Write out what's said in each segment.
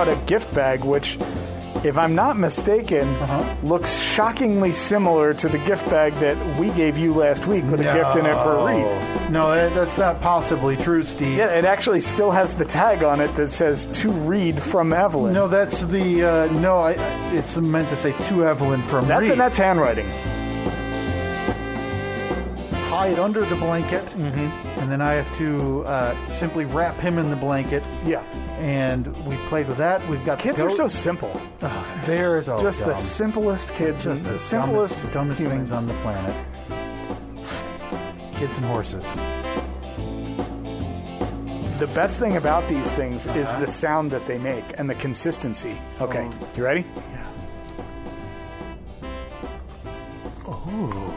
brought a gift bag, which, if I'm not mistaken, looks shockingly similar to the gift bag that we gave you last week with a gift in it for Reed. No, that's not possibly true, Steve. Yeah, it actually still has the tag on it that says "To Reed from Evelyn." No, that's the it's meant to say "To Evelyn from Reed." That's handwriting. Hide under the blanket, and then I have to simply wrap him in the blanket. Yeah. And we played with that. We've got kids are so simple. They're just dumb. the simplest kids, just the simplest, dumbest things on the planet. Kids and horses. The best thing about these things is the sound that they make and the consistency. Okay, you ready? Yeah. Oh.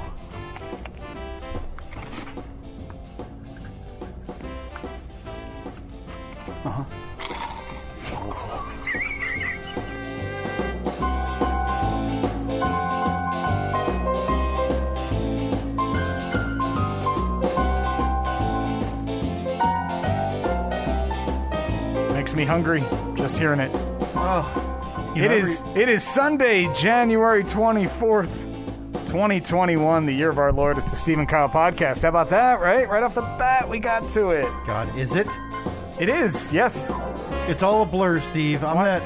Makes me hungry just hearing it. Oh, it is Sunday, January 24th, 2021, the year of our Lord. It's the Steve and Kyle podcast. How about that, right? Right off the bat, we got to it. God, is it? It is, yes. It's all a blur, Steve. I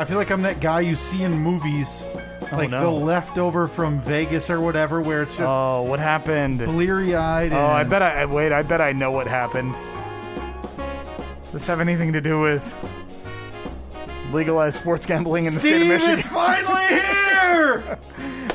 feel like I'm that guy you see in movies, the leftover from Vegas or whatever, where it's just what happened? Bleary-eyed. I bet I know what happened. Does this have anything to do with legalized sports gambling in the state of Michigan? It's finally here!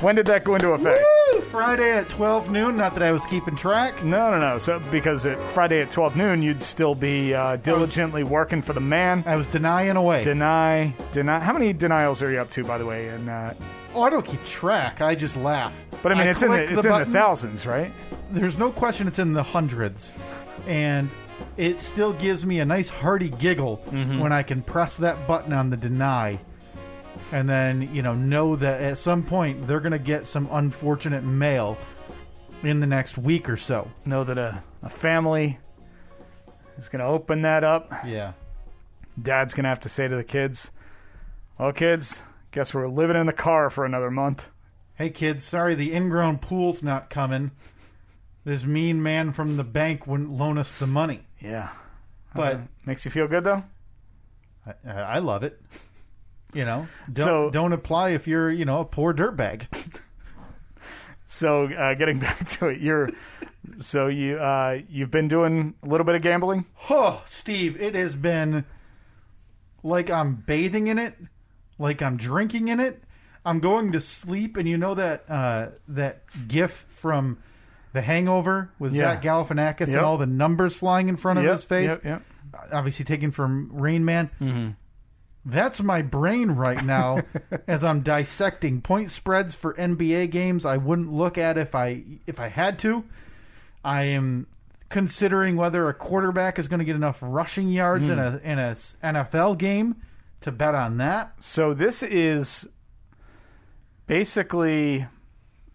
When did that go into effect? Woo! Friday at 12 noon. Not that I was keeping track. No. So because Friday at 12 noon, you'd still be diligently working for the man. I was denying away. Deny. How many denials are you up to, by the way? And I don't keep track. I just laugh. But I mean, it's in the thousands, right? There's no question it's in the hundreds, and it still gives me a nice hearty giggle when I can press that button on the deny. And then, know that at some point they're going to get some unfortunate mail in the next week or so. Know that a family is going to open that up. Yeah. Dad's going to have to say to the kids, well, kids, guess we're living in the car for another month. Hey, kids, sorry the in-ground pool's not coming. This mean man from the bank wouldn't loan us the money. Yeah. But makes you feel good, though? I love it. Don't apply if you're, a poor dirtbag. So, getting back to it, you've been doing a little bit of gambling? Oh, Steve, it has been like I'm bathing in it, like I'm drinking in it. I'm going to sleep, and that GIF from The Hangover with Zach Galifianakis and all the numbers flying in front of his face. Yep. Obviously taken from Rain Man. Mm-hmm. That's my brain right now as I'm dissecting point spreads for NBA games I wouldn't look at if I had to. I am considering whether a quarterback is going to get enough rushing yards in a NFL game to bet on that. So this is basically,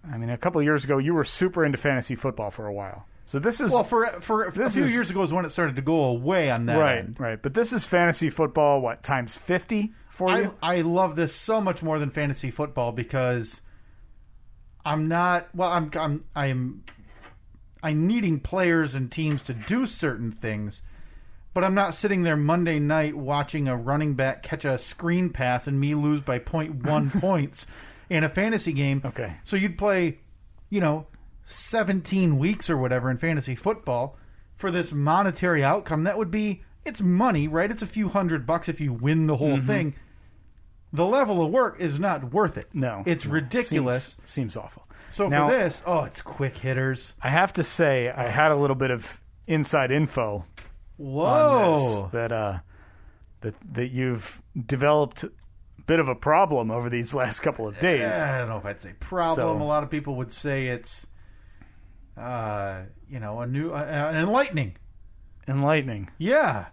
a couple of years ago you were super into fantasy football for a while. So this is for a few years ago is when it started to go away on that end. Right. But this is fantasy football, times 50 for you? I love this so much more than fantasy football because I'm needing players and teams to do certain things, but I'm not sitting there Monday night watching a running back catch a screen pass and me lose by 0.1 points in a fantasy game. Okay. So you'd play, 17 weeks or whatever in fantasy football for this monetary outcome. That would be, it's money, right? It's a few $100 if you win the whole thing. The level of work is not worth it. No. It's ridiculous. Seems awful. So now, for this, it's quick hitters. I have to say, I had a little bit of inside info on this, that you've developed a bit of a problem over these last couple of days. I don't know if I'd say problem. A lot of people would say it's a new an enlightening. Enlightening. Yeah.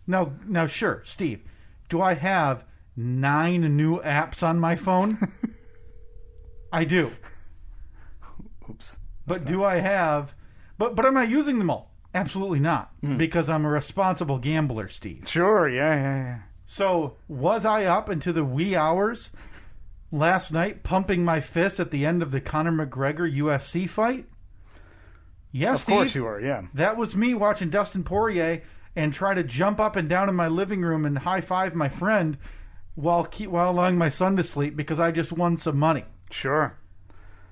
Now, sure, Steve. Do I have 9 new apps on my phone? I do. Oops. But do I have? But am I using them all? Absolutely not, because I'm a responsible gambler, Steve. Sure. Yeah. So was I up into the wee hours last night pumping my fist at the end of the Conor McGregor UFC fight? Yes, Of course you were, yeah. That was me watching Dustin Poirier and try to jump up and down in my living room and high-five my friend while allowing my son to sleep because I just won some money. Sure.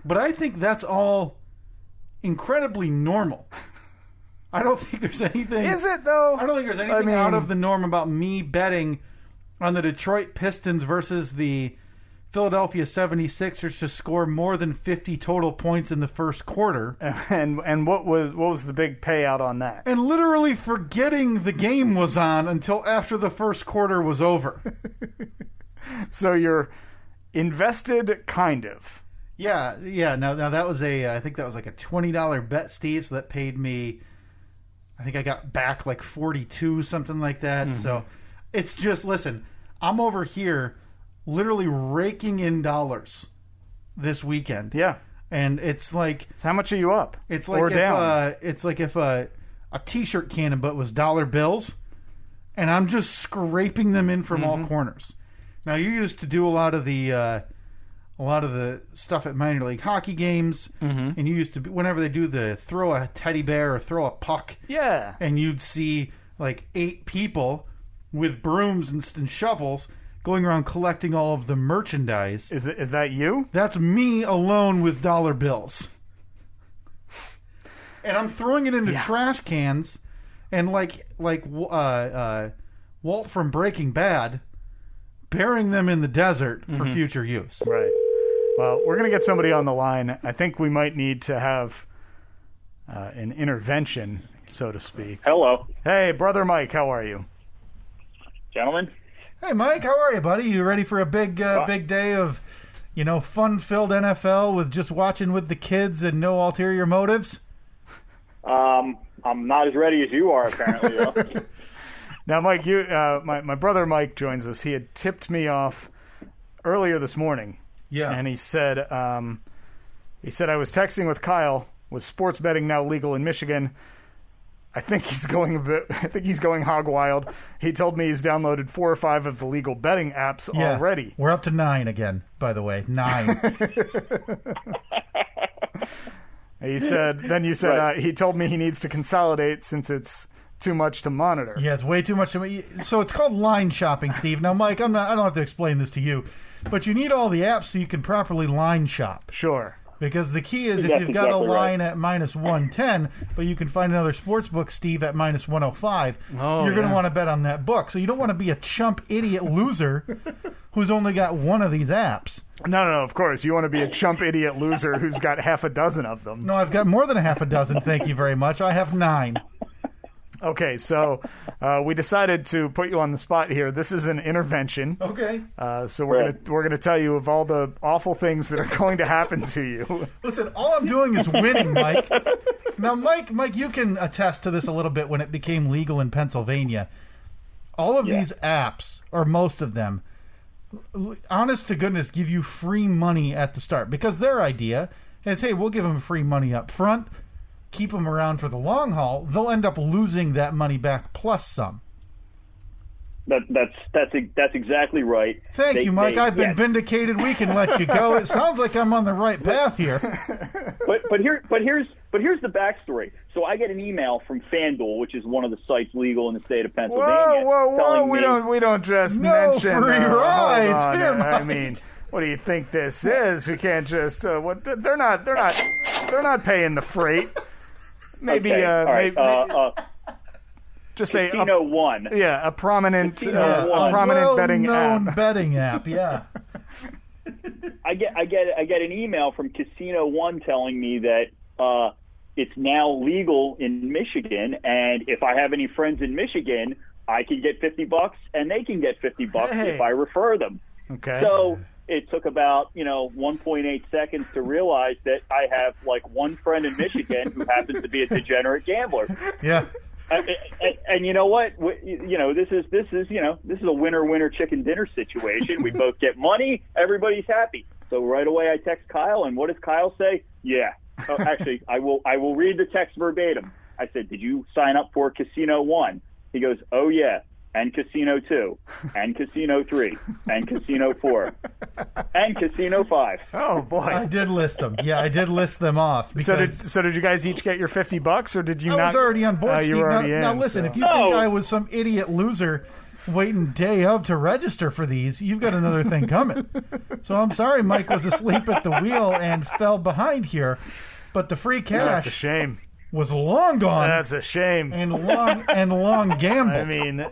But I think that's all incredibly normal. I don't think there's anything... Is it, though? I don't think there's anything out of the norm about me betting on the Detroit Pistons versus the Philadelphia 76ers to score more than 50 total points in the first quarter. And what was the big payout on that? And literally forgetting the game was on until after the first quarter was over. So you're invested, kind of. Yeah. Now that was I think that was like a $20 bet, Steve, so that paid me, I think I got back like 42, something like that. Mm-hmm. So it's just, listen, I'm over here literally raking in dollars this weekend. Yeah. And it's like... So how much are you up? It's like if a T-shirt cannon but was dollar bills, and I'm just scraping them in from all corners. Now, you used to do a lot of the stuff at minor league hockey games, and you used to, whenever they do the throw a teddy bear or throw a puck, yeah, and you'd see like 8 people with brooms and shovels going around collecting all of the merchandise. Is that you? That's me alone with dollar bills. And I'm throwing it into trash cans, and like Walt from Breaking Bad, burying them in the desert for future use. Right. Well, we're going to get somebody on the line. I think we might need to have an intervention, so to speak. Hello. Hey, Brother Mike, how are you? Gentlemen? Hey, Mike, how are you, buddy? You ready for a big day of, fun-filled NFL with just watching with the kids and no ulterior motives? I'm not as ready as you are, apparently, though. Now, Mike, my brother Mike joins us. He had tipped me off earlier this morning. Yeah. And he said I was texting with Kyle. Was sports betting now legal in Michigan? I think he's going hog wild. He told me he's downloaded 4 or 5 of the legal betting apps already. We're up to 9 again, by the way. 9. He said. Then you said right. He told me he needs to consolidate since it's too much to monitor. Yeah, it's way too much to me. So it's called line shopping, Steve. Now, Mike, I don't have to explain this to you, but you need all the apps so you can properly line shop. Sure. Because the key is if you've got a line at minus 110, but you can find another sports book, Steve, at minus 105, you're going to want to bet on that book. So you don't want to be a chump idiot loser who's only got one of these apps. No, of course. You want to be a chump idiot loser who's got half a dozen of them. No, I've got more than a half a dozen, thank you very much. I have 9. Okay, so we decided to put you on the spot here. This is an intervention. Okay. So we're gonna tell you of all the awful things that are going to happen to you. Listen, all I'm doing is winning, Mike. Now, Mike, you can attest to this a little bit when it became legal in Pennsylvania. All of these apps, or most of them, honest to goodness, give you free money at the start because their idea is, hey, we'll give them free money up front. Keep them around for the long haul, they'll end up losing that money back plus some. That's exactly right. Thank you, Mike. I've been vindicated. We can let you go. It sounds like I'm on the right path here. But here's the backstory. So I get an email from FanDuel, which is one of the sites legal in the state of Pennsylvania. Whoa! We don't just mention free rides. Here, I mean, what do you think this is? We can't just they're not paying the freight. Maybe, okay, just say Casino One. Yeah, a prominent betting app. Yeah. I get an email from Casino One telling me that it's now legal in Michigan, and if I have any friends in Michigan, I can get $50, and they can get $50 if I refer them. Okay. So it took about 1.8 seconds to realize that I have like one friend in Michigan who happens to be a degenerate gambler. Yeah. And you know what? This is a winner chicken dinner situation. We both get money. Everybody's happy. So right away I text Kyle, and what does Kyle say? Yeah. Oh, actually, I will read the text verbatim. I said, "Did you sign up for Casino One?" He goes, "Oh yeah." and Casino 2, and Casino 3, and Casino 4, and Casino 5. Oh boy! I did list them. Yeah, I did list them off. So did you guys each get your $50, or did you not? I was already on board, Steve. You were already now in, listen, so. if you think I was some idiot loser waiting day of to register for these, you've got another thing coming. So I'm sorry Mike was asleep at the wheel and fell behind here, but the free cash That's a shame. was long gone. That's a shame. And long gamble. I mean,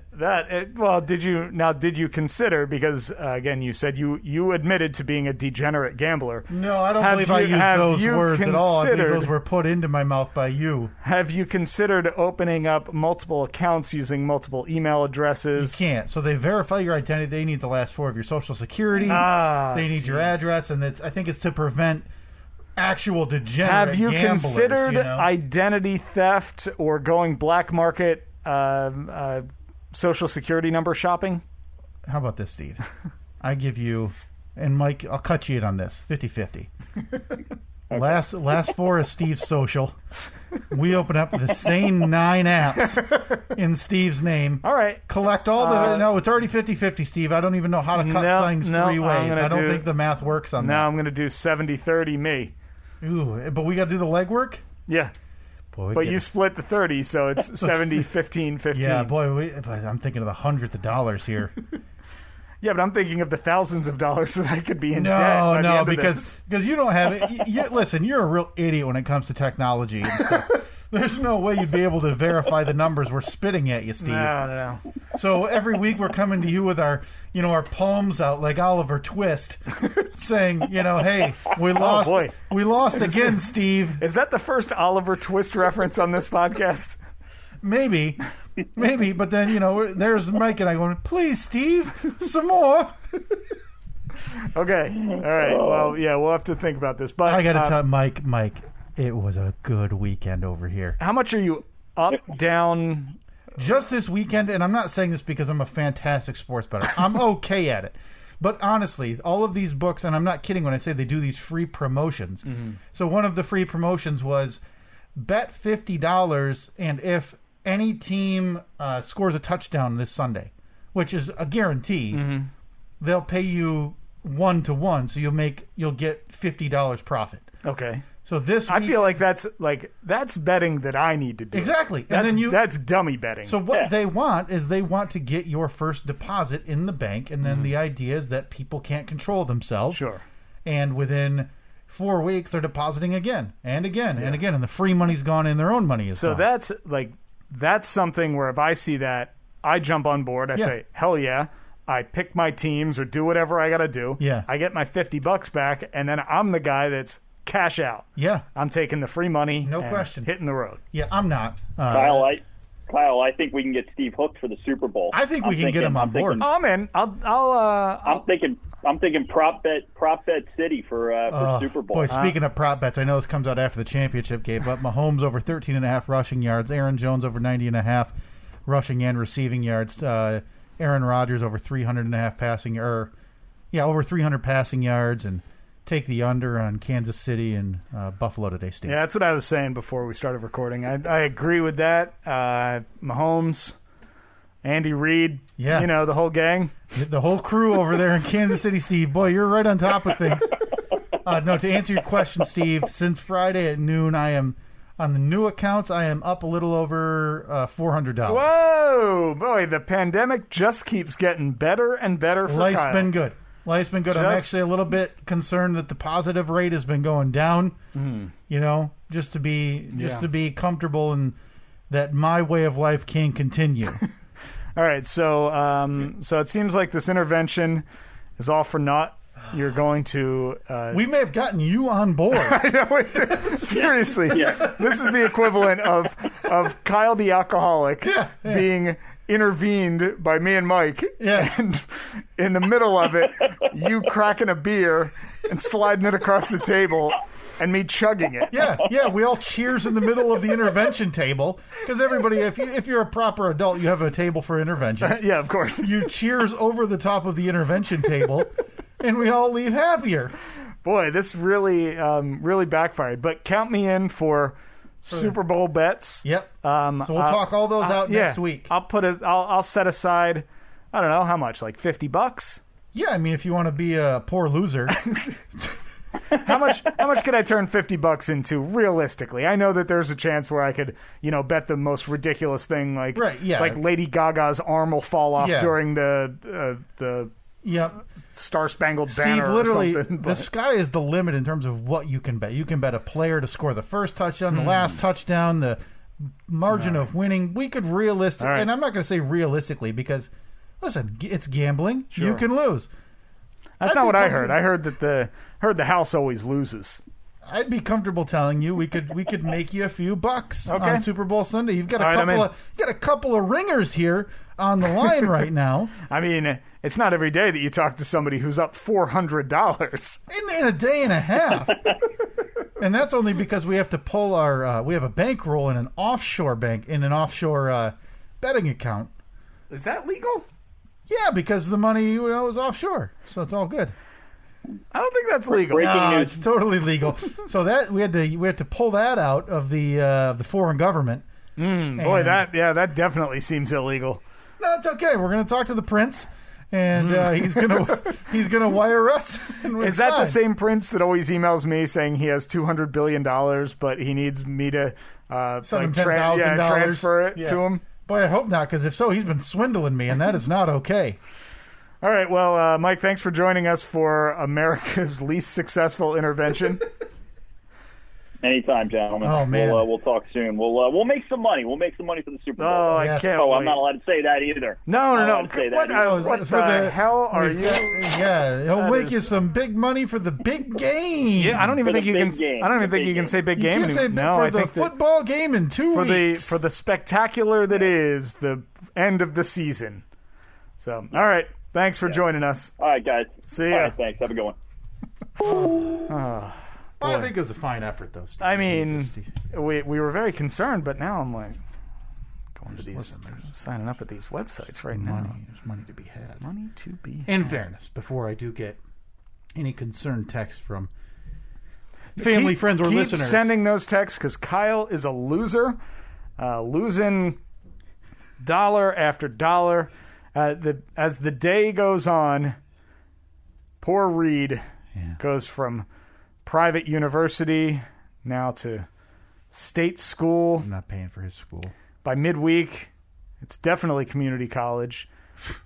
did you consider, because again, you said you admitted to being a degenerate gambler. No, I don't believe I used those words at all. I believe those were put into my mouth by you. Have you considered opening up multiple accounts using multiple email addresses? You can't. So they verify your identity. They need the last 4 of your social security. They need your address, and I think it's to prevent actual degenerate Have you gamblers, considered you know? identity theft or going black market social security number shopping? How about this, Steve? I give you, and Mike, I'll cut you in on this, 50-50. Last 4 is Steve's social. We open up the same 9 apps in Steve's name. All right. Collect all the... no, it's already 50-50, Steve. I don't even know how to cut things 3 ways. I don't think the math works on that. Now I'm going to do 70-30 me. Ooh, but we got to do the legwork? Yeah. Boy, but you split the 30, so it's 70-15-15. Yeah, boy, I'm thinking of the hundreds of dollars here. Yeah, but I'm thinking of the thousands of dollars that I could be in debt. No, because you don't have it. Listen, you're a real idiot when it comes to technology and stuff. There's no way you'd be able to verify the numbers we're spitting at you, Steve. No. So every week we're coming to you with our palms out like Oliver Twist, saying, hey, we lost. boy. We lost again, Steve. Is that the first Oliver Twist reference on this podcast? Maybe, but then there's Mike and I going, please, Steve, some more. Okay, all right. Well, yeah, we'll have to think about this. But I got to tell Mike, it was a good weekend over here. How much are you up, down? Just this weekend, and I'm not saying this because I'm a fantastic sports bettor. I'm okay at it. But honestly, all of these books, and I'm not kidding when I say they do these free promotions. Mm-hmm. So one of the free promotions was bet $50, and if any team scores a touchdown this Sunday, which is a guarantee, they'll pay you 1-to-1, so you'll get $50 profit. Okay. So this I feel like that's betting that I need to do. Exactly. That's dummy betting. So what they want is they want to get your first deposit in the bank, and then the idea is that people can't control themselves. Sure. And within 4 weeks they're depositing again and again and again, and the free money's gone and their own money is gone. So that's something where if I see that, I jump on board. I say, hell yeah. I pick my teams or do whatever I got to do. Yeah. I get my $50 back, and then I'm the guy that's cash out. Yeah. I'm taking the free money. No question. Hitting the road. Yeah, I'm not. Kyle, I think we can get Steve hooked for the Super Bowl. I think we can get him on board. Oh man, I'm thinking prop bet city for Super Bowl. Boy, speaking of prop bets, I know this comes out after the championship game, but Mahomes over 13.5 rushing yards, Aaron Jones over 90.5 rushing and receiving yards, Aaron Rodgers over 300.5 passing, over 300 passing yards, and take the under on Kansas City and Buffalo today, Steve. Yeah, that's what I was saying before we started recording. I agree with that. Mahomes, Andy Reid, the whole gang. The whole crew over there in Kansas City, Steve. Boy, you're right on top of things. No, to answer your question, Steve, since Friday at noon, I am on the new accounts. I am up a little over $400. Whoa, boy! The pandemic just keeps getting better and better for Life's Kyle. been good. Life's been good. I'm actually a little bit concerned that the positive rate has been going down. Just to be comfortable and that my way of life can continue. All right, so it seems like this intervention is all for naught. You're going to... we may have gotten you on board. I know. Seriously. Yeah. This is the equivalent of Kyle the alcoholic being intervened by me and Mike. Yeah. And in the middle of it, you cracking a beer and sliding it across the table and me chugging it. Yeah. We all cheers in the middle of the intervention table because everybody, if you're a proper adult, you have a table for interventions. Yeah, of course. You cheers over the top of the intervention table, and we all leave happier. Boy, this really backfired. But count me in for Super Bowl bets. Yep. So we'll talk all those out next week. I'll set aside, I don't know how much, like $50. Yeah, I mean, if you want to be a poor loser. How much could I turn $50 into realistically? I know that there's a chance where I could, bet the most ridiculous thing, like like Lady Gaga's arm will fall off during the Star Spangled Banner. Steve, literally, or something. The sky is the limit in terms of what you can bet. You can bet a player to score the first touchdown, the last touchdown, the margin of winning. We could realistically, and I'm not going to say realistically because, listen, it's gambling. Sure. You can lose. That's not what I heard. I heard that the house always loses. I'd be comfortable telling you we could make you a few bucks on Super Bowl Sunday. You've got a couple of ringers here on the line right now. I mean, it's not every day that you talk to somebody who's up $400 in a day and a half, and that's only because we have to pull our we have a bankroll in an offshore betting account. Is that legal? Yeah, because the money was offshore, so it's all good. I don't think that's legal. No, it's totally legal. So that we had to pull that out of the foreign government. Boy, that definitely seems illegal. No, it's okay. We're going to talk to the prince, and he's gonna wire us. Is that the same prince that always emails me saying he has $200 billion, but he needs me to transfer it to him? Boy, I hope not, because if so, he's been swindling me, and that is not okay. All right, well, Mike, thanks for joining us for America's least successful intervention. Anytime, gentlemen. Oh, man. We'll talk soon. We'll make some money. We'll make some money for the Super Bowl. Oh, I can't wait. I'm not allowed to say that either. No. What the hell are you? Yeah, he'll make you some big money for the big game. Yeah, I don't even think you can. I don't even think you can say big game. You can't say for the football game in 2 weeks. For the spectacular that is the end of the season. So, all right. Thanks for joining us. All right, guys. See ya. All right, thanks. Have a good one. I think it was a fine effort, though, Steve. I mean, we were very concerned, but now I'm like going to these, signing up at these websites right now. There's money to be had. Money to be had. In fairness, before I do get any concerned text from family, friends, or listeners. Keep sending those texts because Kyle is a loser, losing dollar after dollar. As the day goes on, poor Reed goes from private university now to state school. I'm not paying for his school. By midweek, it's definitely community college.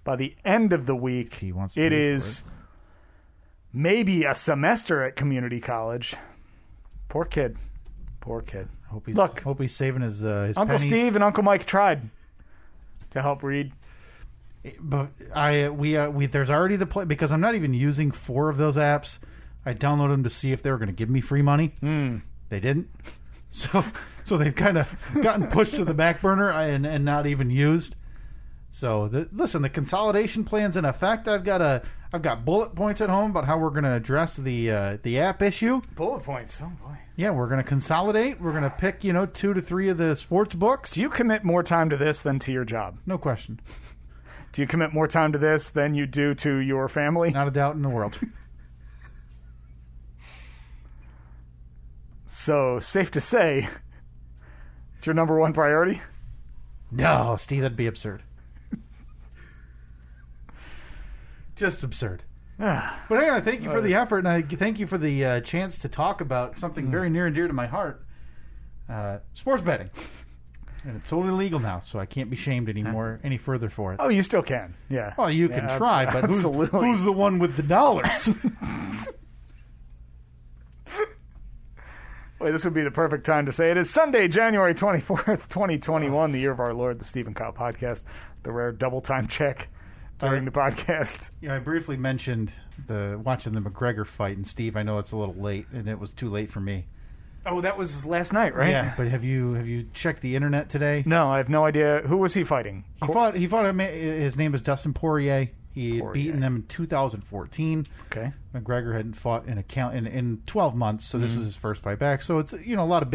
By the end of the week, it is maybe a semester at community college. Poor kid. Hope he's saving his Uncle pennies. Steve and Uncle Mike tried to help Reed. But there's already the play because I'm not even using 4 of those apps. I downloaded them to see if they were going to give me free money. They didn't, so they've kind of gotten pushed to the back burner and not even used. So listen, the consolidation plan's in effect. I've got bullet points at home about how we're going to address the app issue. Bullet points, oh boy. Yeah, we're going to consolidate. We're going to pick 2 to 3 of the sports books. Do you commit more time to this than to your job? No question. Do you commit more time to this than you do to your family? Not a doubt in the world. So, safe to say, it's your number one priority? No, Steve, that'd be absurd. Just absurd. But anyway, thank you for the effort, and I thank you for the chance to talk about something very near and dear to my heart. Sports betting. And it's totally legal now, so I can't be shamed any further for it. Oh, you still can, yeah. Well, you can try, but who's the one with the dollars? Boy, this would be the perfect time to say it is Sunday, January 24th, 2021, the year of our Lord, the Stephen Kyle podcast, the rare double time check during the podcast. Yeah, I briefly mentioned watching the McGregor fight, and Steve, I know it's a little late, and it was too late for me. Oh, that was last night, right? Yeah, but have you checked the internet today? No, I have no idea. Who was he fighting? He fought his name is Dustin Poirier. He had beaten them in 2014. Okay. McGregor hadn't fought in 12 months, so this was his first fight back. So it's a lot of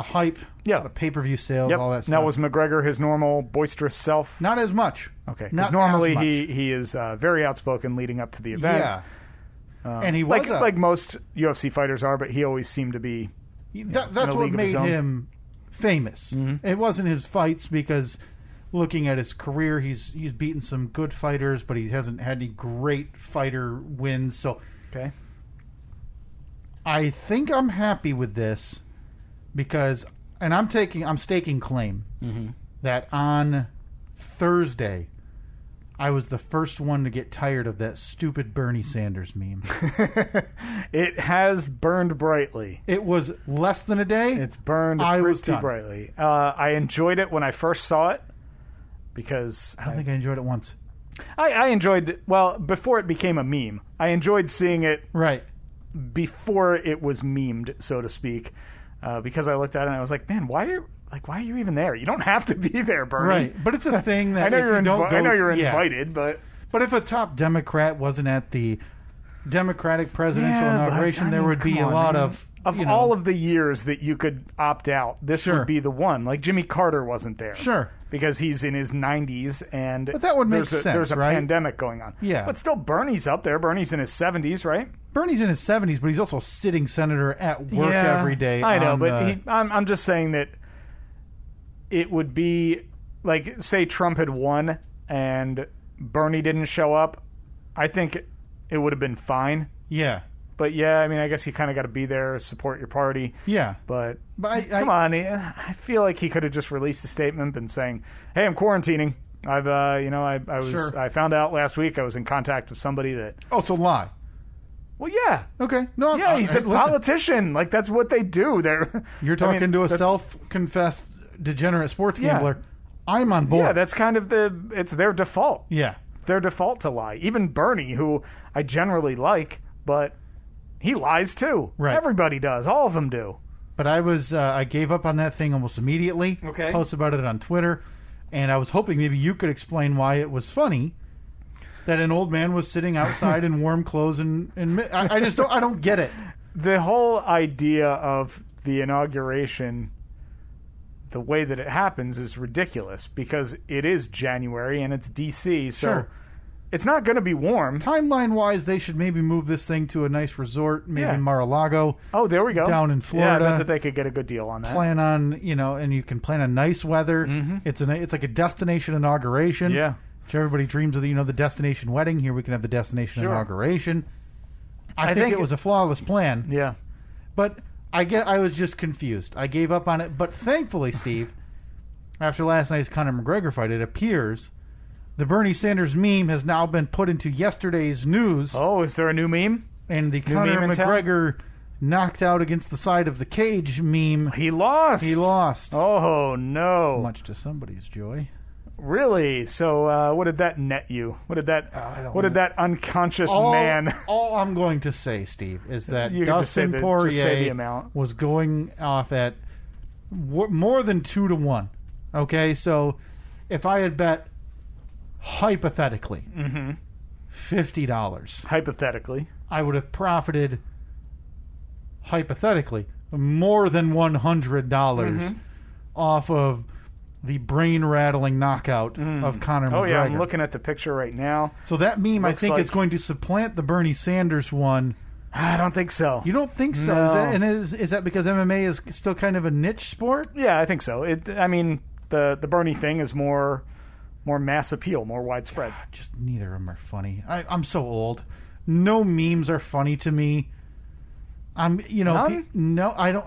hype, a lot of pay-per-view sales, all that stuff. Now, was McGregor his normal boisterous self? Not as much. Okay, because normally he is very outspoken leading up to the event. Yeah. And he was like most UFC fighters are, but he always seemed to be That's what made him famous. Mm-hmm. It wasn't his fights, because looking at his career, he's beaten some good fighters, but he hasn't had any great fighter wins. So, okay, I think I'm happy with this because, and I'm staking claim that on Thursday, I was the first one to get tired of that stupid Bernie Sanders meme. It has burned brightly. It was less than a day. It's burned pretty brightly. I enjoyed it when I first saw it because I don't think I enjoyed it once. I enjoyed, well, before it became a meme. I enjoyed seeing it right before it was memed, so to speak, because I looked at it and I was like, man, why are you even there? You don't have to be there, Bernie. Right, but it's a thing that I know you're invited, but if a top Democrat wasn't at the Democratic presidential inauguration, there would be a lot of all of the years that you could opt out. This would be the one. Like Jimmy Carter wasn't there, because he's in his 90s, and but that would make sense. There's a pandemic going on, but still, Bernie's up there. Bernie's in his 70s, right? Bernie's in his 70s, but he's also a sitting senator at work every day. I know, but I'm just saying that. It would be like, say Trump had won and Bernie didn't show up. I think it would have been fine. Yeah. But yeah, I mean, I guess you kind of got to be there, support your party. Yeah. But come on, I feel like he could have just released a statement and saying, "Hey, I'm quarantining. I found out last week I was in contact with somebody that." Oh, so lie. Well, yeah. Okay. No. Yeah, he's a politician. Like, that's what they do. You're talking to a self-confessed degenerate sports gambler. I'm on board. Yeah, that's kind of it's their default. Yeah. Their default to lie. Even Bernie, who I generally like, but he lies too. Right. Everybody does. All of them do. But I gave up on that thing almost immediately. Okay. Posted about it on Twitter, and I was hoping maybe you could explain why it was funny that an old man was sitting outside in warm clothes and I just don't get it. The whole idea of the inauguration, the way that it happens, is ridiculous because it is January and it's D.C., so it's not going to be warm. Timeline-wise, they should maybe move this thing to a nice resort, maybe Mar-a-Lago. Oh, there we go. Down in Florida. Yeah, I bet that they could get a good deal on that. Plan on, and you can plan on nice weather. Mm-hmm. It's like a destination inauguration. Yeah. Which everybody dreams of, the destination wedding. Here we can have the destination inauguration. I think it was a flawless plan. Yeah. But I was just confused. I gave up on it. But thankfully, Steve, after last night's Conor McGregor fight, it appears the Bernie Sanders meme has now been put into yesterday's news. Oh, is there a new meme? And the Conor McGregor knocked out against the side of the cage meme. He lost. Oh, no. Much to somebody's joy. Really? So what did that net you? What did that unconscious man... All I'm going to say, Steve, is that Dustin Poirier was going off at more than 2-1. Okay? So if I had bet hypothetically $50... Hypothetically. I would have profited hypothetically more than $100 off of the brain-rattling knockout of Conor McGregor. Oh, yeah, I'm looking at the picture right now. So that meme, I think, is going to supplant the Bernie Sanders one. I don't think so. You don't think so? No. Is that because MMA is still kind of a niche sport? Yeah, I think so. The Bernie thing is more mass appeal, more widespread. God, just neither of them are funny. I'm so old. No memes are funny to me. None? No, I don't...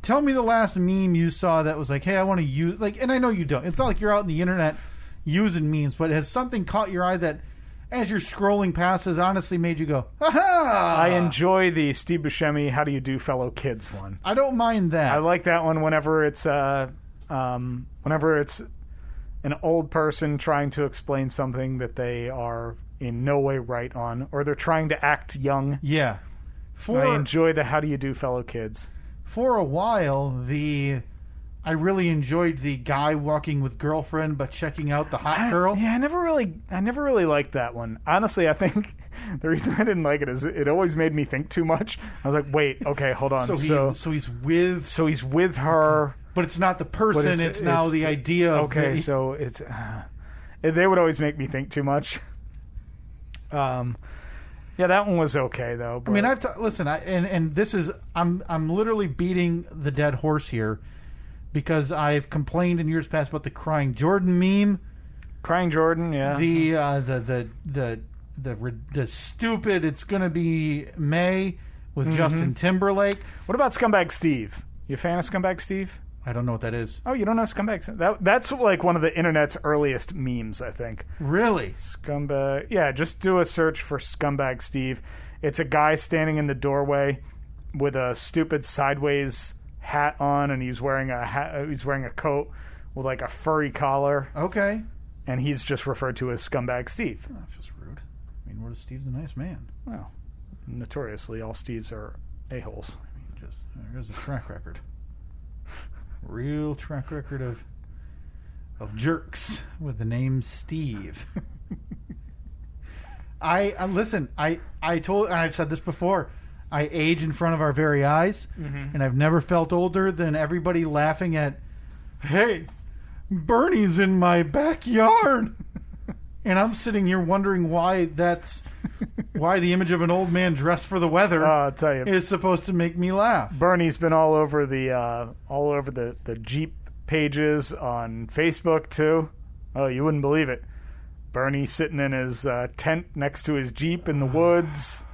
Tell me the last meme you saw that was like, hey, I want to use... and I know you don't. It's not like you're out on the internet using memes, but has something caught your eye that, as you're scrolling past, has honestly made you go, ha-ha! I enjoy the Steve Buscemi, how do you do, fellow kids one. I don't mind that. I like that one whenever it's an old person trying to explain something that they are in no way right on, or they're trying to act young. Yeah. I enjoy the how do you do, fellow kids. For a while, I really enjoyed the guy walking with girlfriend but checking out the hot girl. Yeah, I never really liked that one. Honestly, I think the reason I didn't like it is it always made me think too much. I was like, wait, okay, hold on. So he's with her, but it's not the person. It's now the idea. Okay, so it's they would always make me think too much. Yeah, that one was okay though. But... I mean, listen, and this is I'm literally beating the dead horse here because I've complained in years past about the Crying Jordan meme. Crying Jordan, yeah. The stupid. It's gonna be May with Justin Timberlake. What about Scumbag Steve? You a fan of Scumbag Steve? I don't know what that is. Oh, you don't know Scumbag? That's like one of the internet's earliest memes, I think. Really? Scumbag. Yeah, just do a search for Scumbag Steve. It's a guy standing in the doorway with a stupid sideways hat on, and he's wearing a hat. He's wearing a coat with like a furry collar. Okay. And he's just referred to as Scumbag Steve. Oh, that's just rude. I mean, what if Steve's a nice man? Well, notoriously, all Steves are a-holes. I mean, just there's a track record. Real track record of jerks with the name Steve. Listen. I've said this before. I age in front of our very eyes, and I've never felt older than everybody laughing at, "Hey, Bernie's in my backyard," and I'm sitting here wondering why the image of an old man dressed for the weather I'll tell you, is supposed to make me laugh. Bernie's been all over the Jeep pages on Facebook too. Oh, you wouldn't believe it. Bernie sitting in his tent next to his Jeep in the woods.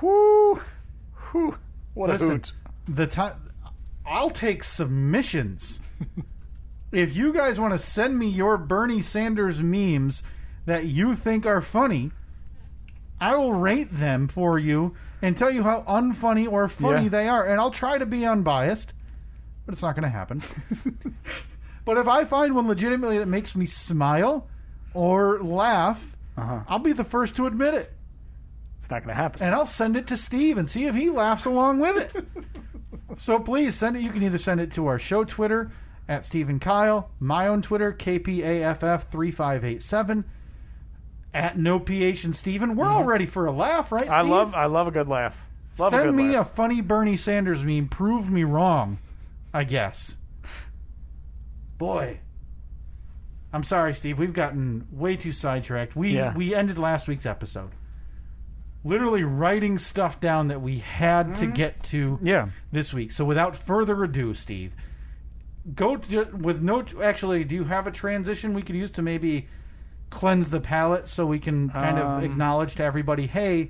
Whoo, whoo! What a hoot! I'll take submissions. If you guys want to send me your Bernie Sanders memes that you think are funny, I will rate them for you and tell you how unfunny or funny they are. And I'll try to be unbiased, but it's not going to happen. But if I find one legitimately that makes me smile or laugh, I'll be the first to admit it. It's not going to happen. And I'll send it to Steve and see if he laughs along with it. So please send it. You can either send it to our show Twitter at Steve and Kyle, my own Twitter, KPAFF3587, at NoPH and Steven. We're all ready for a laugh, right, Steve? I love a good laugh. Send me a funny Bernie Sanders meme. Prove me wrong, I guess. Boy. I'm sorry, Steve. We've gotten way too sidetracked. We ended last week's episode literally writing stuff down that we had to get to this week. So without further ado, Steve, actually, do you have a transition we could use to maybe cleanse the palate so we can kind of acknowledge to everybody, hey,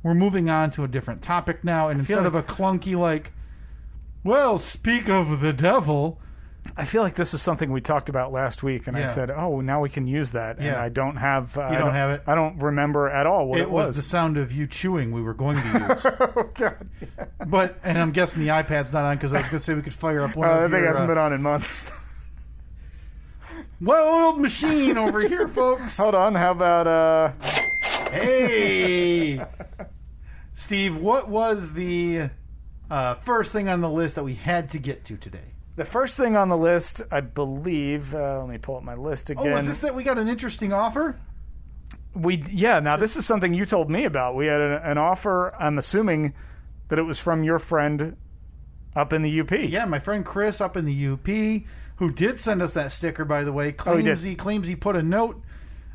we're moving on to a different topic now, and instead of a clunky well, speak of the devil. I feel like this is something we talked about last week, and I said, "Oh, now we can use that." And I don't have. You don't have it. I don't remember at all what it was. It was the sound of you chewing. We were going to use. Oh God! Yeah. And I'm guessing the iPad's not on because I was going to say we could fire up one. I think it hasn't been on in months. Well-oiled machine over here, folks. Hold on. How about? Hey, Steve. What was the first thing on the list that we had to get to today? The first thing on the list, I believe. Let me pull up my list again. Oh, is this that we got an interesting offer? Now this is something you told me about. We had an offer. I'm assuming that it was from your friend up in the UP. Yeah, my friend Chris up in the UP, who did send us that sticker, by the way. Claims he put a note.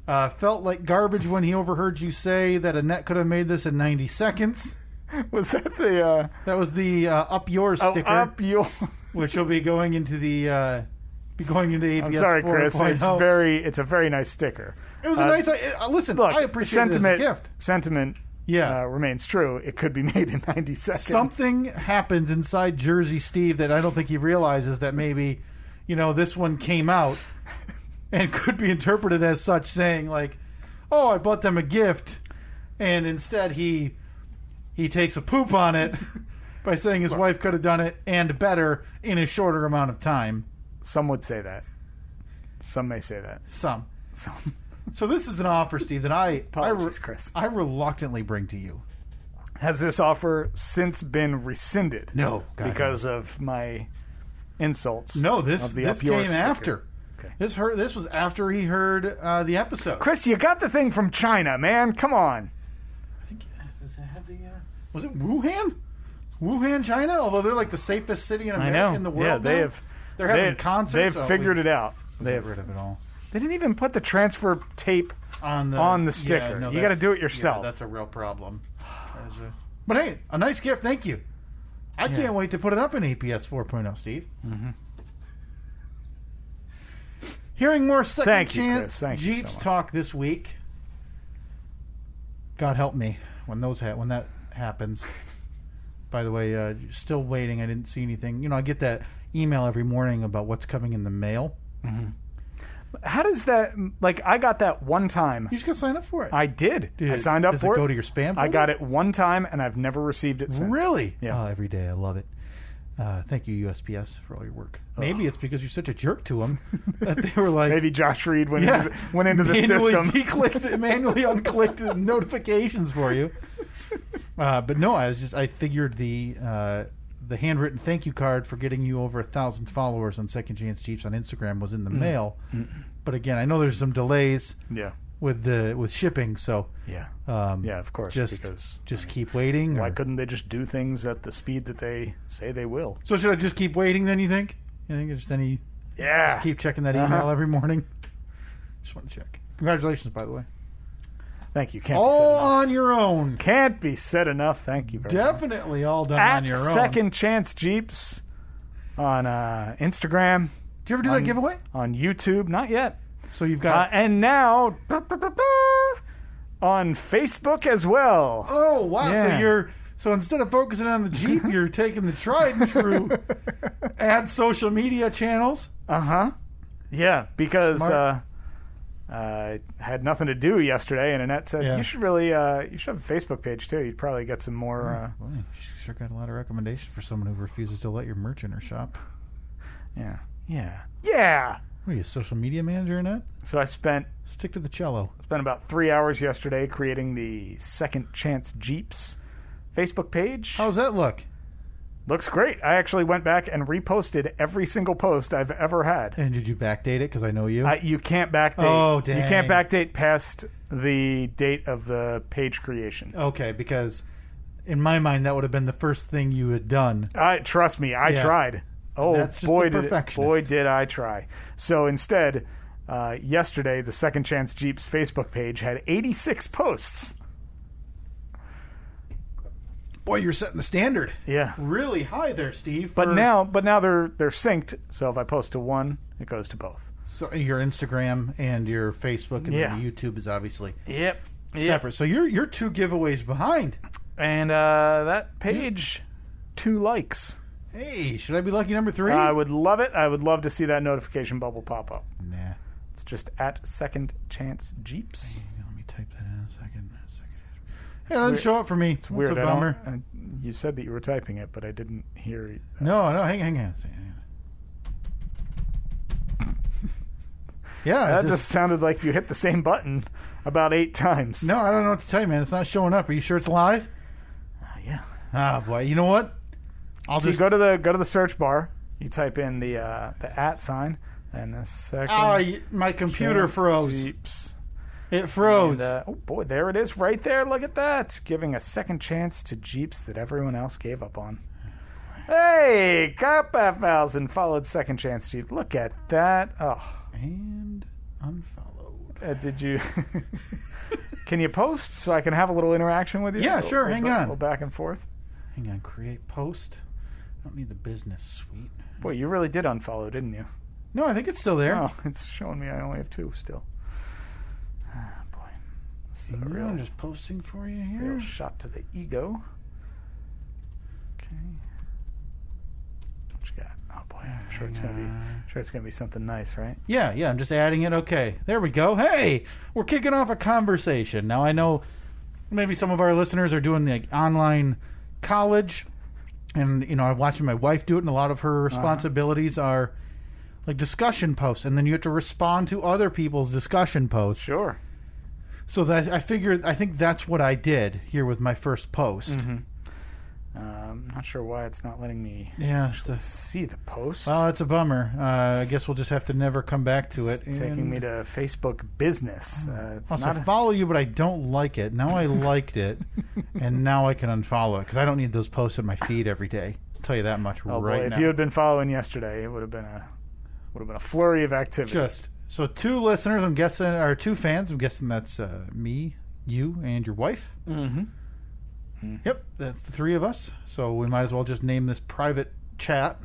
Felt like garbage when he overheard you say that a net could have made this in 90 seconds. Was that the? That was the up yours sticker. Up your. Which will be going into the APS. I'm sorry, Chris. 4.0. It's a very nice sticker. It was a nice. Listen, look, I appreciate it as a gift. Sentiment remains true. It could be made in 90 seconds. Something happens inside Jersey Steve that I don't think he realizes that maybe, this one came out and could be interpreted as such, saying like, "Oh, I bought them a gift," and instead he takes a poop on it. By saying his wife could have done it and better in a shorter amount of time. Some would say that. Some may say that. Some. So this is an offer, Steve, that Chris. I reluctantly bring to you. Has this offer since been rescinded? No. Because of my insults? No, this came sticker. After. Okay. This was after he heard the episode. Chris, you got the thing from China, man. Come on. I think, does it have the... was it Wuhan? Wuhan, China? Although they're like the safest city in America in the world. Yeah, they're having concerts. They've figured it out. They have rid of it all. They didn't even put the transfer tape on the sticker. Yeah, no, you got to do it yourself. Yeah, that's a real problem. But hey, a nice gift. Thank you. I can't wait to put it up in APS 4.0, Steve. Mm-hmm. Hearing more second chance Jeeps talk this week. God help me when that happens. By the way, still waiting. I didn't see anything. You know, I get that email every morning about what's coming in the mail. Mm-hmm. How does that, like, I got that one time. You just got to sign up for it. I did. I signed up for it. Does it go to your spam folder? I got it one time, and I've never received it since. Really? Yeah. Oh, every day. I love it. Thank you, USPS, for all your work. Maybe it's because you're such a jerk to them that they were like... Maybe Josh Reed went into the system. Manually unclicked notifications for you. But no, I figured the handwritten thank you card for getting you over 1,000 followers on Second Chance Jeeps on Instagram was in the mail. But again, I know there's some delays with shipping, so of course, just keep waiting. Why couldn't they just do things at the speed that they say they will? So should I just keep waiting then, you think? You think it's any... Yeah. Just keep checking that email every morning? Just want to check. Congratulations, by the way. Thank you. All on your own. Can't be said enough. Thank you very much. Definitely all done on your own. Second Chance Jeeps on Instagram. Did you ever do that giveaway? On YouTube? Not yet. So you've got... and now on Facebook as well. Oh, wow. Yeah. So instead of focusing on the Jeep, you're taking the tried and true add social media channels. Uh-huh. Yeah, because... I had nothing to do yesterday, and Annette said, you should have a Facebook page, too. You'd probably get some more... Well, you sure got a lot of recommendations for someone who refuses to let your merch in her shop. Yeah. What are you, a social media manager, Annette? So Stick to the cello. Spent about 3 hours yesterday creating the Second Chance Jeeps Facebook page. How's that look? Looks great. I actually went back and reposted every single post I've ever had. And did you backdate it? Because I know you. You can't backdate. Oh, dang. You can't backdate past the date of the page creation. Okay, because in my mind, that would have been the first thing you had done. Trust me, I tried. Oh, that's just boy, did I try. So instead, yesterday, the Second Chance Jeeps Facebook page had 86 posts. Boy, you're setting the standard. Yeah. Really high there, Steve. But now they're synced, so if I post to one, it goes to both. So your Instagram and your Facebook and then YouTube is obviously separate. So you're 2 giveaways behind. And that page, 2 likes. Hey, should I be lucky number 3? I would love it. I would love to see that notification bubble pop up. Nah. It's just at Second Chance Jeeps. Hey, let me type that in a second. It doesn't show up for me. It's weird. A bummer. You said that you were typing it, but I didn't hear it. No, hang on. Yeah. That just sounded like you hit the same button about 8 times. No, I don't know what to tell you, man. It's not showing up. Are you sure it's live? Yeah. Ah, boy. You know what? I'll just go to the search bar. You type in the @ sign and the second. Oh, my computer froze. Jeeps. It froze. And, oh boy, there it is right there. Look at that. Giving a second chance to Jeeps that everyone else gave up on. Hey, got 5,000 followed Second Chance Jeeps. Look at that. Oh. And unfollowed. Did you... Can you post so I can have a little interaction with you? Yeah, sure. Hang on. A little back and forth. Hang on. Create post. I don't need the business suite. Boy, you really did unfollow, didn't you? No, I think it's still there. Oh, it's showing me I only have 2 still. Ah, boy. I'm just posting for you here. Real shot to the ego. Okay. What you got? Oh boy, I'm sure it's gonna be something nice, right? Yeah. I'm just adding it. Okay, there we go. Hey, we're kicking off a conversation. Now I know maybe some of our listeners are doing the online college, and I'm watching my wife do it, and a lot of her responsibilities are like discussion posts, and then you have to respond to other people's discussion posts. Sure. So that I think that's what I did here with my first post. Mm-hmm. I'm not sure why it's not letting me see the post. Well, it's a bummer. I guess we'll just have to never come back to it. It's taking me to Facebook Business. I follow you, but I don't like it. Now I liked it, and now I can unfollow it because I don't need those posts in my feed every day. I'll tell you that much now. If you had been following yesterday, it would have been a flurry of activity. Just So 2 listeners, I'm guessing, or 2 fans. I'm guessing that's me, you, and your wife. Mm-hmm. Yep, that's the 3 of us. So we might as well just name this private chat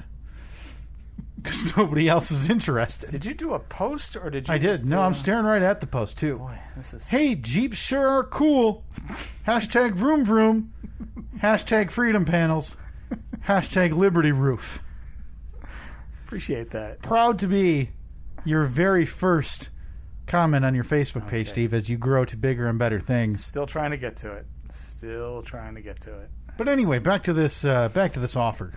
because nobody else is interested. Did you do a post or did you? I did. No, I'm staring right at the post too. Boy, this is. Hey, Jeeps sure are cool. Hashtag vroom vroom. Hashtag freedom panels. Hashtag Liberty Roof. Appreciate that. Proud to be your very first comment on your Facebook page, Steve, as you grow to bigger and better things. Still trying to get to it. Still trying to get to it. But anyway, back to this offer.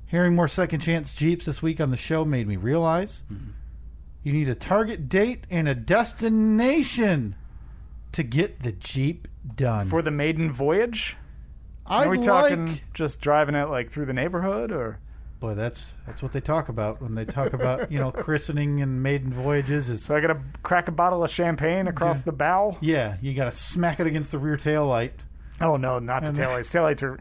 Hearing more second chance Jeeps this week on the show made me realize you need a target date and a destination to get the Jeep done. For the maiden voyage? Are we talking just driving it like through the neighborhood, or? Boy, that's what they talk about when they talk about christening and maiden voyages. Is so I got to crack a bottle of champagne across the bow? Yeah, you got to smack it against the rear tail light. Oh no, not the taillights. Taillights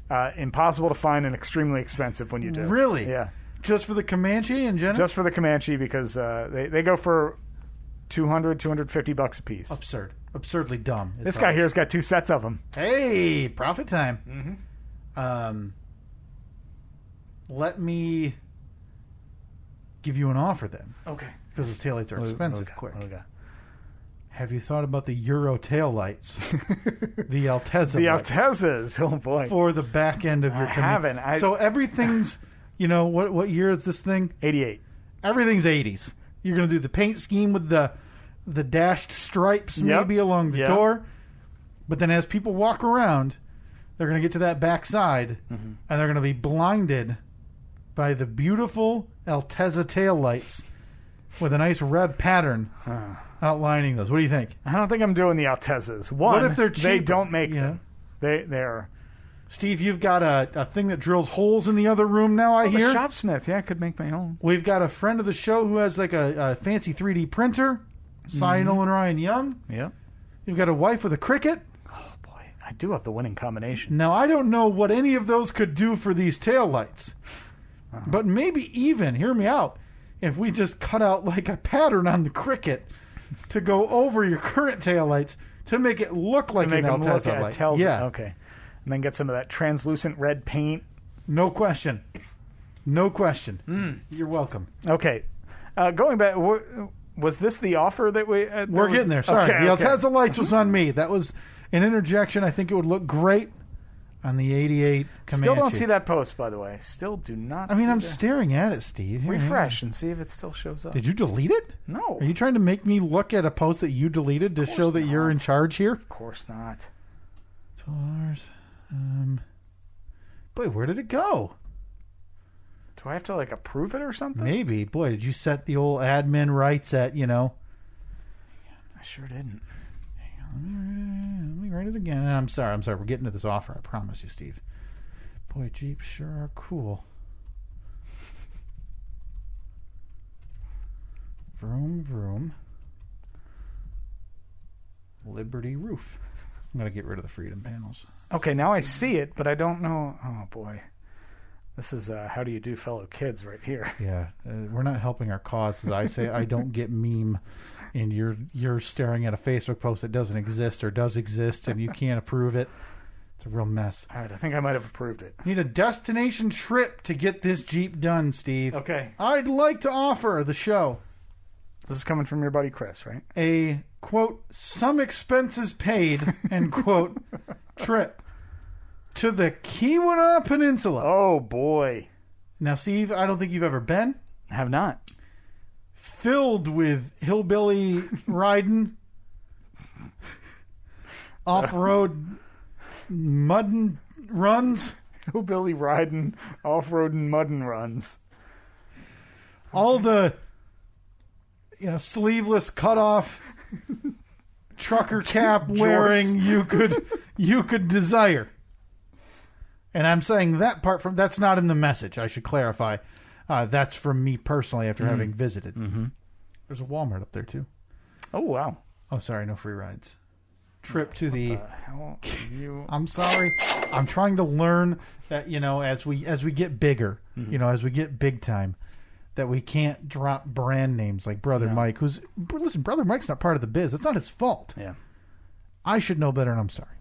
are impossible to find and extremely expensive when you do. Really? Yeah. Just for the Comanche in general? Just for the Comanche because they go for $250 a piece. Absurd. Absurdly dumb. This guy here's got 2 sets of them. Hey, profit time. Mm-hmm. Let me give you an offer then. Okay. Because those taillights are expensive. Quick. Have you thought about the Euro taillights? The Altezza The lights Altezas. Oh, boy. for the back end of your haven't. So everything's, what year is this thing? 88. Everything's 80s. You're going to do the paint scheme with the dashed stripes maybe along the door. But then as people walk around, they're going to get to that back side, and they're going to be blinded by the beautiful Altezza taillights with a nice red pattern outlining those. What do you think? I don't think I'm doing the Altezas. One, what if they're cheaper? They don't make them. They're... Steve, you've got a thing that drills holes in the other room now, I hear. The shopsmith. Yeah, I could make my own. We've got a friend of the show who has like a fancy 3D printer, Lionel and Ryan Young. Yeah. You've got a wife with a Cricut. Oh, boy. I do have the winning combination. Now, I don't know what any of those could do for these taillights. But maybe even, hear me out, if we just cut out like a pattern on the Cricut to go over your current taillights to make it look like an Altezza light. Yeah. Okay. And then get some of that translucent red paint. No question. No question. You're welcome. Okay. Going back, was this the offer that we... We're getting there. Sorry. The Altezza lights was on me. That was an interjection. I think it would look great on the 88 Comanche. Still don't see that post, by the way. Still do not see I'm staring at it, Steve. Refresh and see if it still shows up. Did you delete it? No. Are you trying to make me look at a post that you deleted to show that you're in charge here? Of course not. $12. Boy, where did it go? Do I have to approve it or something? Maybe. Boy, did you set the old admin rights at, I sure didn't. Hang on. Let me write it again. I'm sorry. We're getting to this offer. I promise you, Steve. Boy, Jeeps sure are cool. Vroom, vroom. Liberty Roof. I'm going to get rid of the freedom panels. Okay, now I see it, but I don't know. Oh, boy. This is how do you do, fellow kids, right here. Yeah, we're not helping our cause. As I say, I don't get meme, and you're staring at a Facebook post that doesn't exist or does exist, and you can't approve it. It's a real mess. All right, I think I might have approved it. Need a destination trip to get this Jeep done, Steve. Okay. I'd like to offer the show. This is coming from your buddy Chris, right? A, quote, some expenses paid, end quote, trip to the Keweenaw Peninsula. Oh, boy. Now, Steve, I don't think you've ever been. I have not. Filled with hillbilly riding, off-road muddin' runs. Hillbilly riding, off-road and muddin' runs. All the... sleeveless, cut-off, trucker cap wearing you could desire. And I'm saying that part that's not in the message. I should clarify. That's from me personally after having visited. Mm-hmm. There's a Walmart up there too. Oh wow! Oh, sorry, no free rides. Trip to the. Hell you... I'm sorry. I'm trying to learn that as we get bigger, as we get big time, that we can't drop brand names like Brother Mike, listen, Brother Mike's not part of the biz. It's not his fault. Yeah. I should know better, and I'm sorry.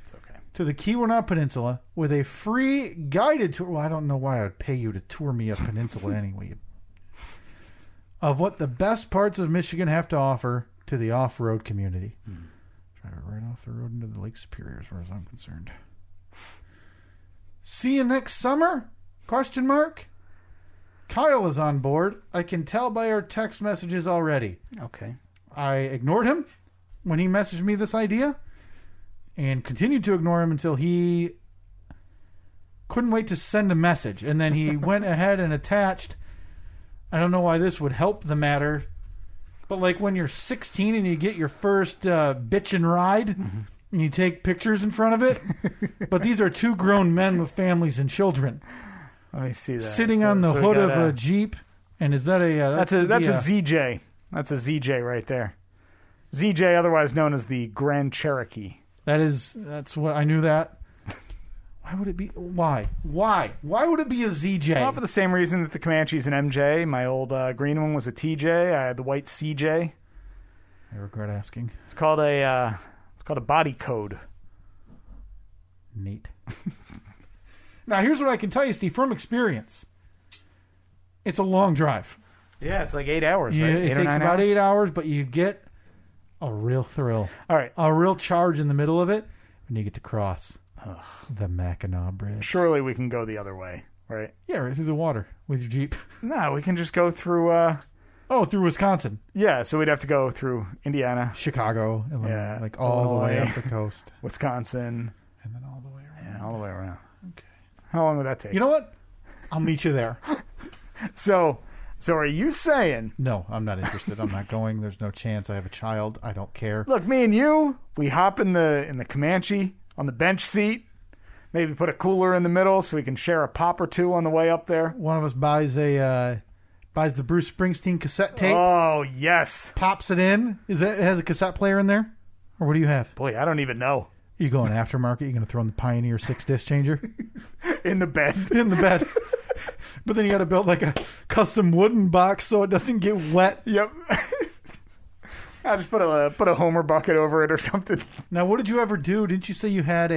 It's okay. To the Keweenaw Peninsula with a free guided tour. Well, I don't know why I would pay you to tour me a peninsula anyway. Of what the best parts of Michigan have to offer to the off-road community. Drive it right off the road into the Lake Superior as far as I'm concerned. See you next summer? Question mark. Kyle is on board. I can tell by our text messages already. Okay. I ignored him when he messaged me this idea and continued to ignore him until he couldn't wait to send a message. And then he went ahead and attached, I don't know why this would help the matter, but like when you're 16 and you get your first bitch and ride and you take pictures in front of it. But these are two grown men with families and children. Let me see that. Sitting on the hood of a Jeep. And is that a... that's a ZJ. That's a ZJ right there. ZJ, otherwise known as the Grand Cherokee. That's what I knew that. Why would it be? Why? Why would it be a ZJ? Well, for the same reason that the Comanche's an MJ. My old green one was a TJ. I had the white CJ. I regret asking. It's called a body code. Neat. Now, here's what I can tell you, Steve, from experience. It's a long drive. Yeah, it's like 8 hours, right? It takes about 8 hours, but you get a real thrill. All right. A real charge in the middle of it when you get to cross the Mackinac Bridge. Surely we can go the other way, right? Yeah, right through the water with your Jeep. No, we can just go through... through Wisconsin. Yeah, so we'd have to go through Indiana. Chicago. Illinois, like all the way up the coast. Wisconsin. And then all the way around. Yeah, all the way around. Okay. How long would that take? You know what? I'll meet you there. So are you saying... No, I'm not interested. I'm not going. There's no chance. I have a child. I don't care. Look, me and you, we hop in the Comanche on the bench seat. Maybe put a cooler in the middle so we can share a pop or two on the way up there. One of us buys the Bruce Springsteen cassette tape. Oh, yes. Pops it in. It has a cassette player in there? Or what do you have? Boy, I don't even know. You going aftermarket? You going to throw in the Pioneer 6-disc changer? In the bed. In the bed. But then you got to build like a custom wooden box so it doesn't get wet. Yep. I just put a Homer bucket over it or something. Now, what did you ever do? Didn't you say you had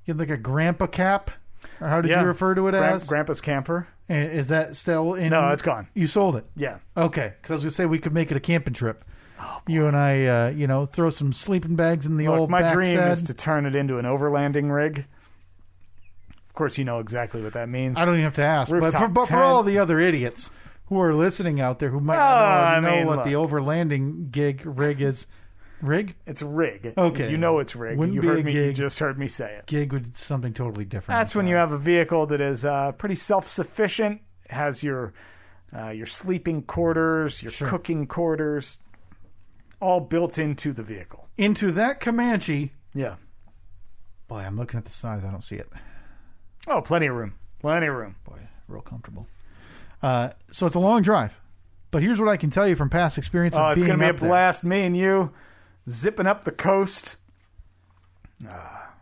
like a grandpa cap? Or how did you refer to it as? Grandpa's camper. Is that still in? No, it's gone. You sold it? Yeah. Okay, because I was going to say we could make it a camping trip. Oh, you and I, throw some sleeping bags in the old my backside. dream is to turn it into an overlanding rig. Of course, you know exactly what that means. I don't even have to ask. But for all the other idiots who are listening out there who might not know what the overlanding rig is. Rig? It's a rig. Okay. You know it's rig. You just heard me say it. Gig would be something totally different. That's when you have a vehicle that is pretty self-sufficient, has your sleeping quarters, your cooking quarters, all built into the vehicle. Into that Comanche. Yeah. Boy, I'm looking at the size. I don't see it. Oh, plenty of room. Plenty of room. Boy, real comfortable. So it's a long drive. But here's what I can tell you from past experience of being up there. It's going to be a blast. Me and you zipping up the coast.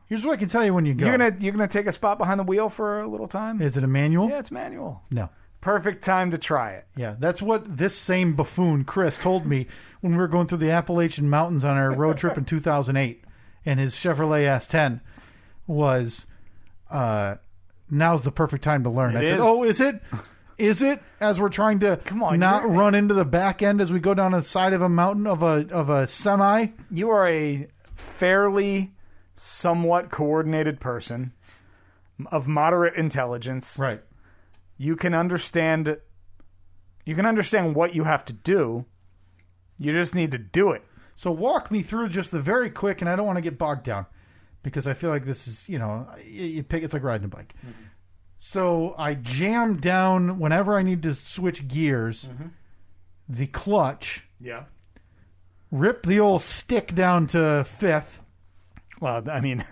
Here's what I can tell you when you go. You're gonna take a spot behind the wheel for a little time? Is it a manual? Yeah, it's manual. No. Perfect time to try it. Yeah, that's what this same buffoon, Chris, told me when we were going through the Appalachian Mountains on our road trip in 2008. And his Chevrolet S10 was, now's the perfect time to learn. I said, oh, is it? Is it? As we're trying to run into the back end as we go down the side of a mountain of a semi. You are a fairly, somewhat coordinated person of moderate intelligence. Right. You can understand what you have to do. You just need to do it. So walk me through just the very quick, and I don't want to get bogged down because I feel like this is, it's like riding a bike. Mm-hmm. So I jam down whenever I need to switch gears, the clutch. Yeah. Rip the old stick down to fifth. Well, I mean,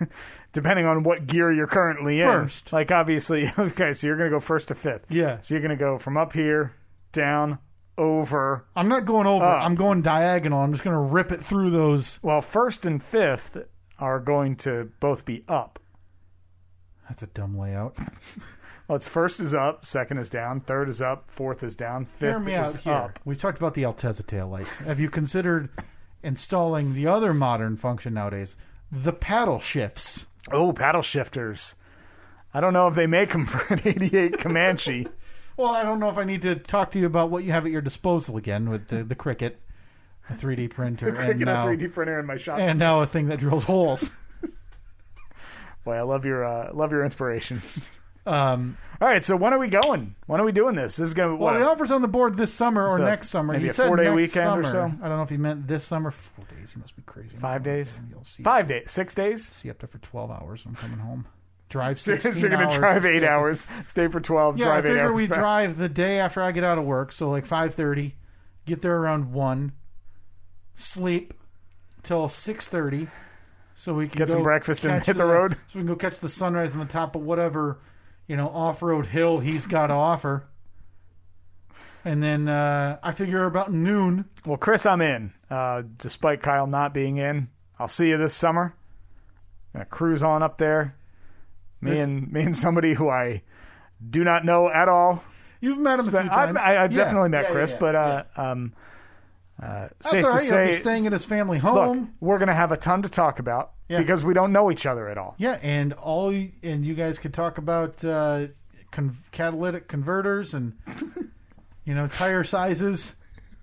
depending on what gear you're currently in. First. Like, obviously, okay, so you're going to go first to fifth. Yeah. So you're going to go from up here, down, over. I'm not going over. I'm going diagonal. I'm just going to rip it through those. Well, first and fifth are going to both be up. That's a dumb layout. Well, it's first is up, second is down, third is up, fourth is down, Hear fifth me out is here. up. We talked about the Altezza taillights. Have you considered installing the other modern function nowadays, the paddle shifts? Oh, paddle shifters. I don't know if they make them for an 88 Comanche. Well, I don't know if I need to talk to you about what you have at your disposal again with the Cricut, a 3D printer, Cricut, a 3D printer in my shop. and now a thing that drills holes. Boy, I love your inspiration. All right, so when are we going? When are we doing this? This is going to Well, the offer's on the board this summer or So next summer. maybe He a said 4-day next weekend or summer. so? I don't know if he meant this summer. 4 days. You must be crazy. 5 days? You'll see 5 days? 6 days? See up there for 12 hours. I'm coming home. Drive So 16 you're going hours to drive to 8 stay- hours, stay for 12, Yeah, drive I 8 figure hours. we back. drive the day after I get out of work, so like 5:30, get there around 1, sleep till 6:30, so we can Get some go breakfast and catch hit the road. So we can go catch the sunrise on the top of whatever, off-road hill he's got to offer. And then I figure about noon. Well, Chris, I'm in. Despite Kyle not being in, I'll see you this summer. Gonna cruise on up there. Me and somebody who I do not know at all. You've met him a few times. I've Yeah. definitely met Yeah, Chris, yeah, but That's safe all to right. You'll be say, staying at his family look, home. we're gonna have a ton to talk about Yeah. because we don't know each other at all. Yeah, and you guys could talk about catalytic converters and tire sizes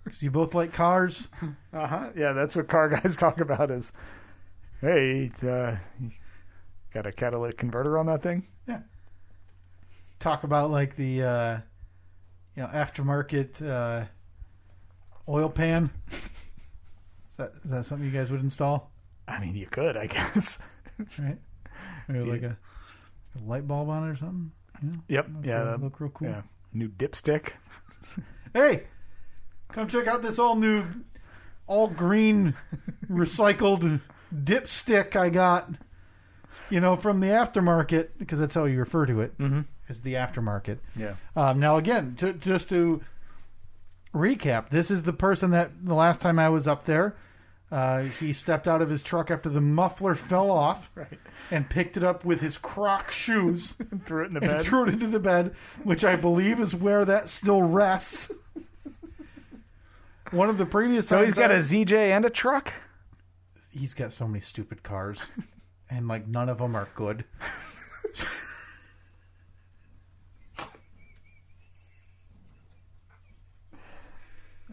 because you both like cars. Yeah, that's what car guys talk about. Is hey, got a catalytic converter on that thing? Yeah. Talk about like the aftermarket oil pan. Is that something you guys would install? I mean, you could, I guess. Right? Maybe like a light bulb on it or something. Yep. Yeah. Look real cool. Yeah. New dipstick. Hey, come check out this all new, all green, recycled dipstick I got. From the aftermarket, because that's how you refer to it, as the aftermarket. Yeah. Now, again, just to recap, this is the person that the last time I was up there, he stepped out of his truck after the muffler fell off, Right. and picked it up with his Croc shoes Threw it in the and bed. threw it into the bed, which I believe is where that still rests. One of the previous So times he's got a ZJ and a truck? he's got so many stupid cars, and like none of them are good.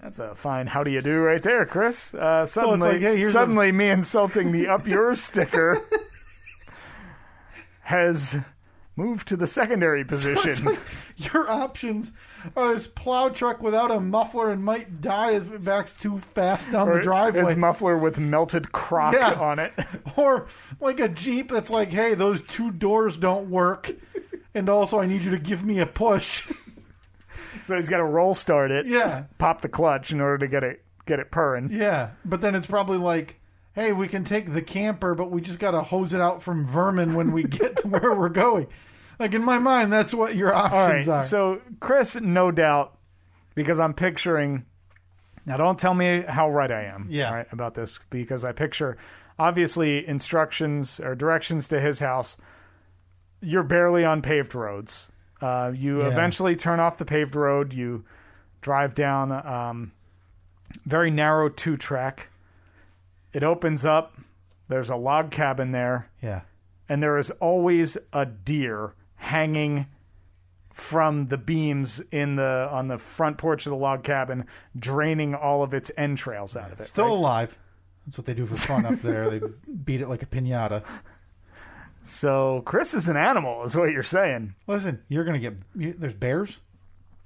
That's a fine how do you do right there, Chris. Suddenly, like, hey, here's suddenly me insulting the up yours sticker has moved to the secondary position. It's like your options are this plow truck without a muffler and might die if it backs too fast down the Or driveway. his muffler with melted crock Yeah. on it. Or like a Jeep that's like, hey, those two doors don't work. And also I need you to give me a push. So he's got to roll start it, Yeah. pop the clutch in order to get it purring. Yeah. But then it's probably like, hey, we can take the camper, but we just got to hose it out from vermin when we get to where we're going. Like, in my mind, that's what your options All right, are. so Chris, no doubt, because I'm picturing. Now, don't tell me how right I am. Yeah. Right, about this, because I picture obviously instructions or directions to his house. You're barely on paved roads. You eventually turn off the paved road. You drive down very narrow 2-track. It opens up. There's a log cabin there. Yeah. And there is always a deer hanging from the beams on the front porch of the log cabin, draining all of its entrails out of it. Still right? alive. That's what they do for fun up there. They beat it like a piñata. So Chris is an animal, is what you're saying. Listen, you're going to get... There's bears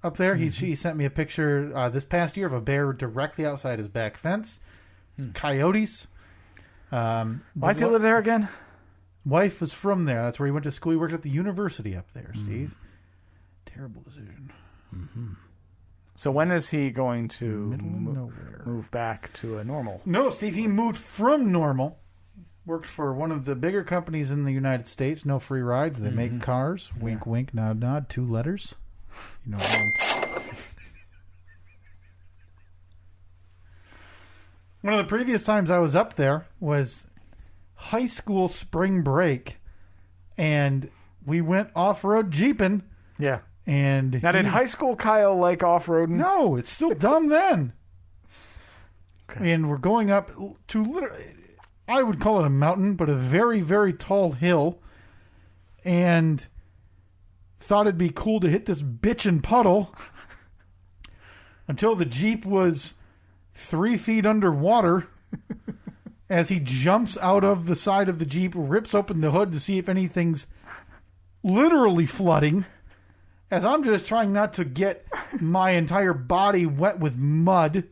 up there. He sent me a picture this past year of a bear directly outside his back fence. There's coyotes. Why does he live there again? Wife was from there. That's where he went to school. He worked at the university up there, Steve. Terrible decision. So when is he going to Nowhere. move back to a normal? No, Steve, he moved from Normal. Worked for one of the bigger companies in the United States. No free rides. They make cars. Wink, wink, nod, nod. 2 letters. You know one of the previous times I was up there was high school spring break, and we went off-road jeeping. Yeah. And now, did high school Kyle like off-roading? No, it's still dumb then. Okay. And we're going up to, I would call it a mountain, but a very, very tall hill. And thought it'd be cool to hit this bitchin' puddle until the Jeep was 3 feet underwater as he jumps out of the side of the Jeep, rips open the hood to see if anything's literally flooding. As I'm just trying not to get my entire body wet with mud.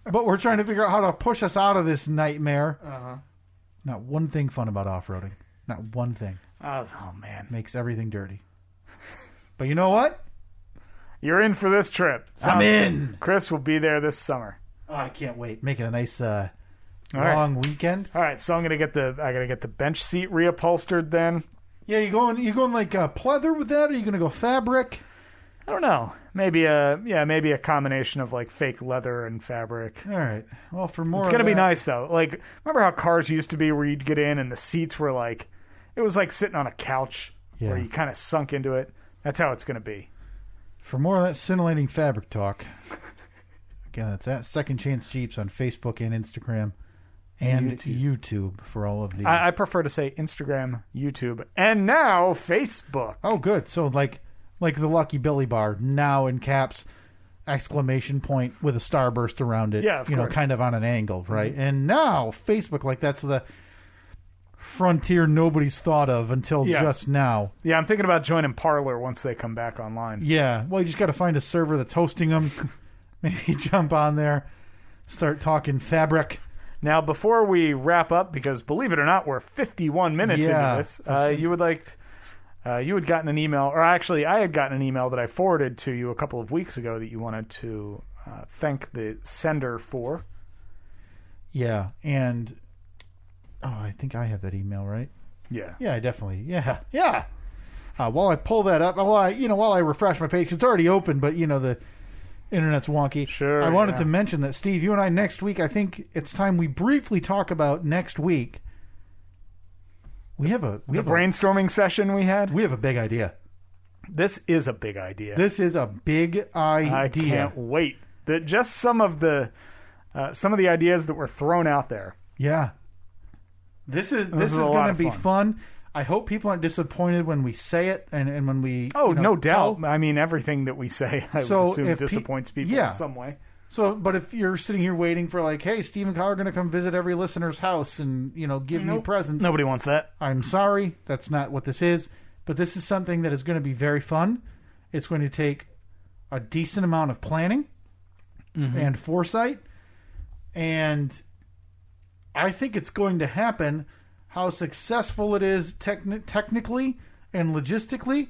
But we're trying to figure out how to push us out of this nightmare. Uh-huh. Not one thing fun about off-roading. Not one thing. Oh, man. Makes everything dirty. But you know what? You're in for this trip. I'm in. Good. Chris will be there this summer. Oh, I can't wait. Making a nice long weekend. All right, so I gotta get the bench seat reupholstered then. Yeah, you going like pleather with that, or are you gonna go fabric? I don't know. Maybe a combination of like fake leather and fabric. All right. Well, for more, it's gonna be nice though. Like, remember how cars used to be, where you'd get in and the seats were like, it was like sitting on a couch where you kind of sunk into it. That's how it's gonna be. For more of that scintillating fabric talk, again, that's at Second Chance Jeeps on Facebook and Instagram. And YouTube for all of the... I prefer to say Instagram, YouTube, and now Facebook. Oh, good. So like the Lucky Billy bar, now in caps, exclamation point with a starburst around it. Yeah, of course. Kind of on an angle, right? Mm-hmm. And now Facebook, like that's the frontier nobody's thought of until just now. Yeah, I'm thinking about joining Parler once they come back online. Yeah, well, you just got to find a server that's hosting them. Maybe jump on there, start talking fabric. Now, before we wrap up, because believe it or not, we're 51 minutes into this, you had gotten an email, or actually I had gotten an email that I forwarded to you a couple of weeks ago that you wanted to thank the sender for. Yeah, and I think I have that email, right? Yeah. Yeah, I definitely. Yeah. While I pull that up, while I refresh my page, it's already open, but the internet's wonky. Sure. I wanted to mention that, Steve, you and I next week, I think it's time we briefly talk about next week. We have a brainstorming session we had. We have a big idea. This is a big idea. I can't wait. Just some of the ideas that were thrown out there. Yeah. This is going to be fun. I hope people aren't disappointed when we say it and when we... Oh, no doubt. I mean, everything that we say, I would assume disappoints people in some way. So, but if you're sitting here waiting for like, hey, Steve and Kyle are going to come visit every listener's house and, give me presents. Nobody wants that. I'm sorry. That's not what this is. But this is something that is going to be very fun. It's going to take a decent amount of planning and foresight. And I think it's going to happen. How successful it is technically and logistically,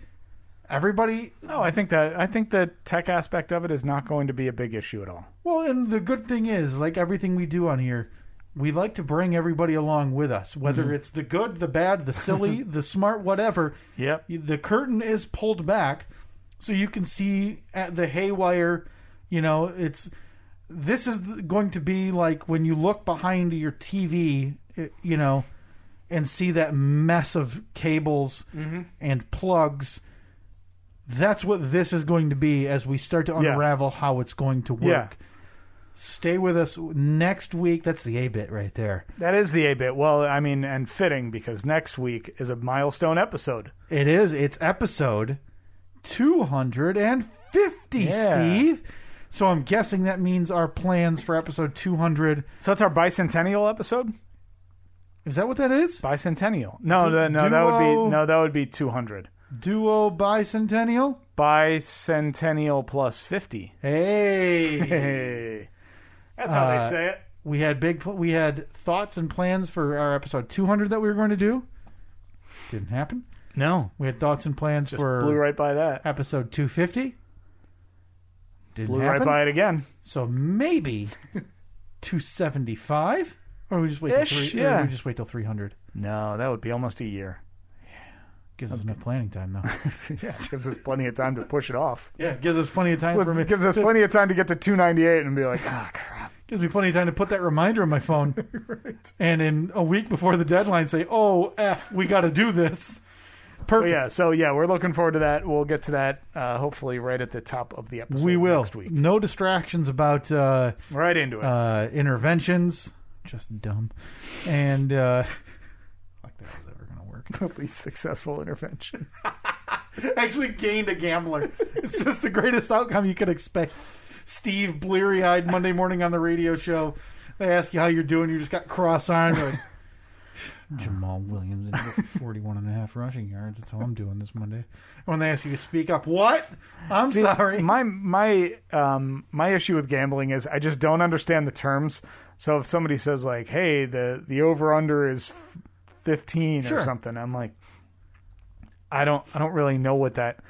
everybody... Oh, I think the tech aspect of it is not going to be a big issue at all. Well, and the good thing is, like everything we do on here, we like to bring everybody along with us, whether it's the good, the bad, the silly, the smart, whatever. Yep. The curtain is pulled back so you can see at the haywire, this is going to be like when you look behind your TV, and see that mess of cables and plugs. That's what this is going to be as we start to unravel how it's going to work. Yeah. Stay with us next week. That's the A-bit right there. That is the A-bit. Well, I mean, and fitting, because next week is a milestone episode. It is. It's episode 250, Steve. So I'm guessing that means our plans for episode 200. So that's our bicentennial episode? Is that what that is? Bicentennial. That would be 200. Duo bicentennial? Bicentennial plus 50. Hey. That's how they say it. We had thoughts and plans for our episode 200 that we were going to do. Didn't happen. No. We had thoughts and plans for blew right by that. Episode 250. Didn't blew happen. Right by it again. So maybe 275? Or we just wait till 300? No, that would be almost a year. Yeah. Gives us enough planning time, though. Yeah, it gives us plenty of time to push it off. Yeah, it gives us plenty of time It gives us plenty of time to get to 298 and be like, crap. Gives me plenty of time to put that reminder on my phone. Right. And in a week before the deadline say, oh, F, we got to do this. Perfect. We're looking forward to that. We'll get to that hopefully right at the top of the episode. We will. Next week. No distractions about right into it. Interventions. Just dumb. And fuck, that was ever going to work. The least successful intervention. Actually gained a gambler. It's just the greatest outcome you could expect. Steve, bleary-eyed Monday morning on the radio show. They ask you how you're doing. You just got cross-armed. Like, Jamal Williams and 41 and a half rushing yards. That's how I'm doing this Monday. When they ask you to speak up, what? I'm sorry. My issue with gambling is I just don't understand the terms. So if somebody says like, "Hey, the over under is 15 Sure. or something," I'm like, I don't really know what that.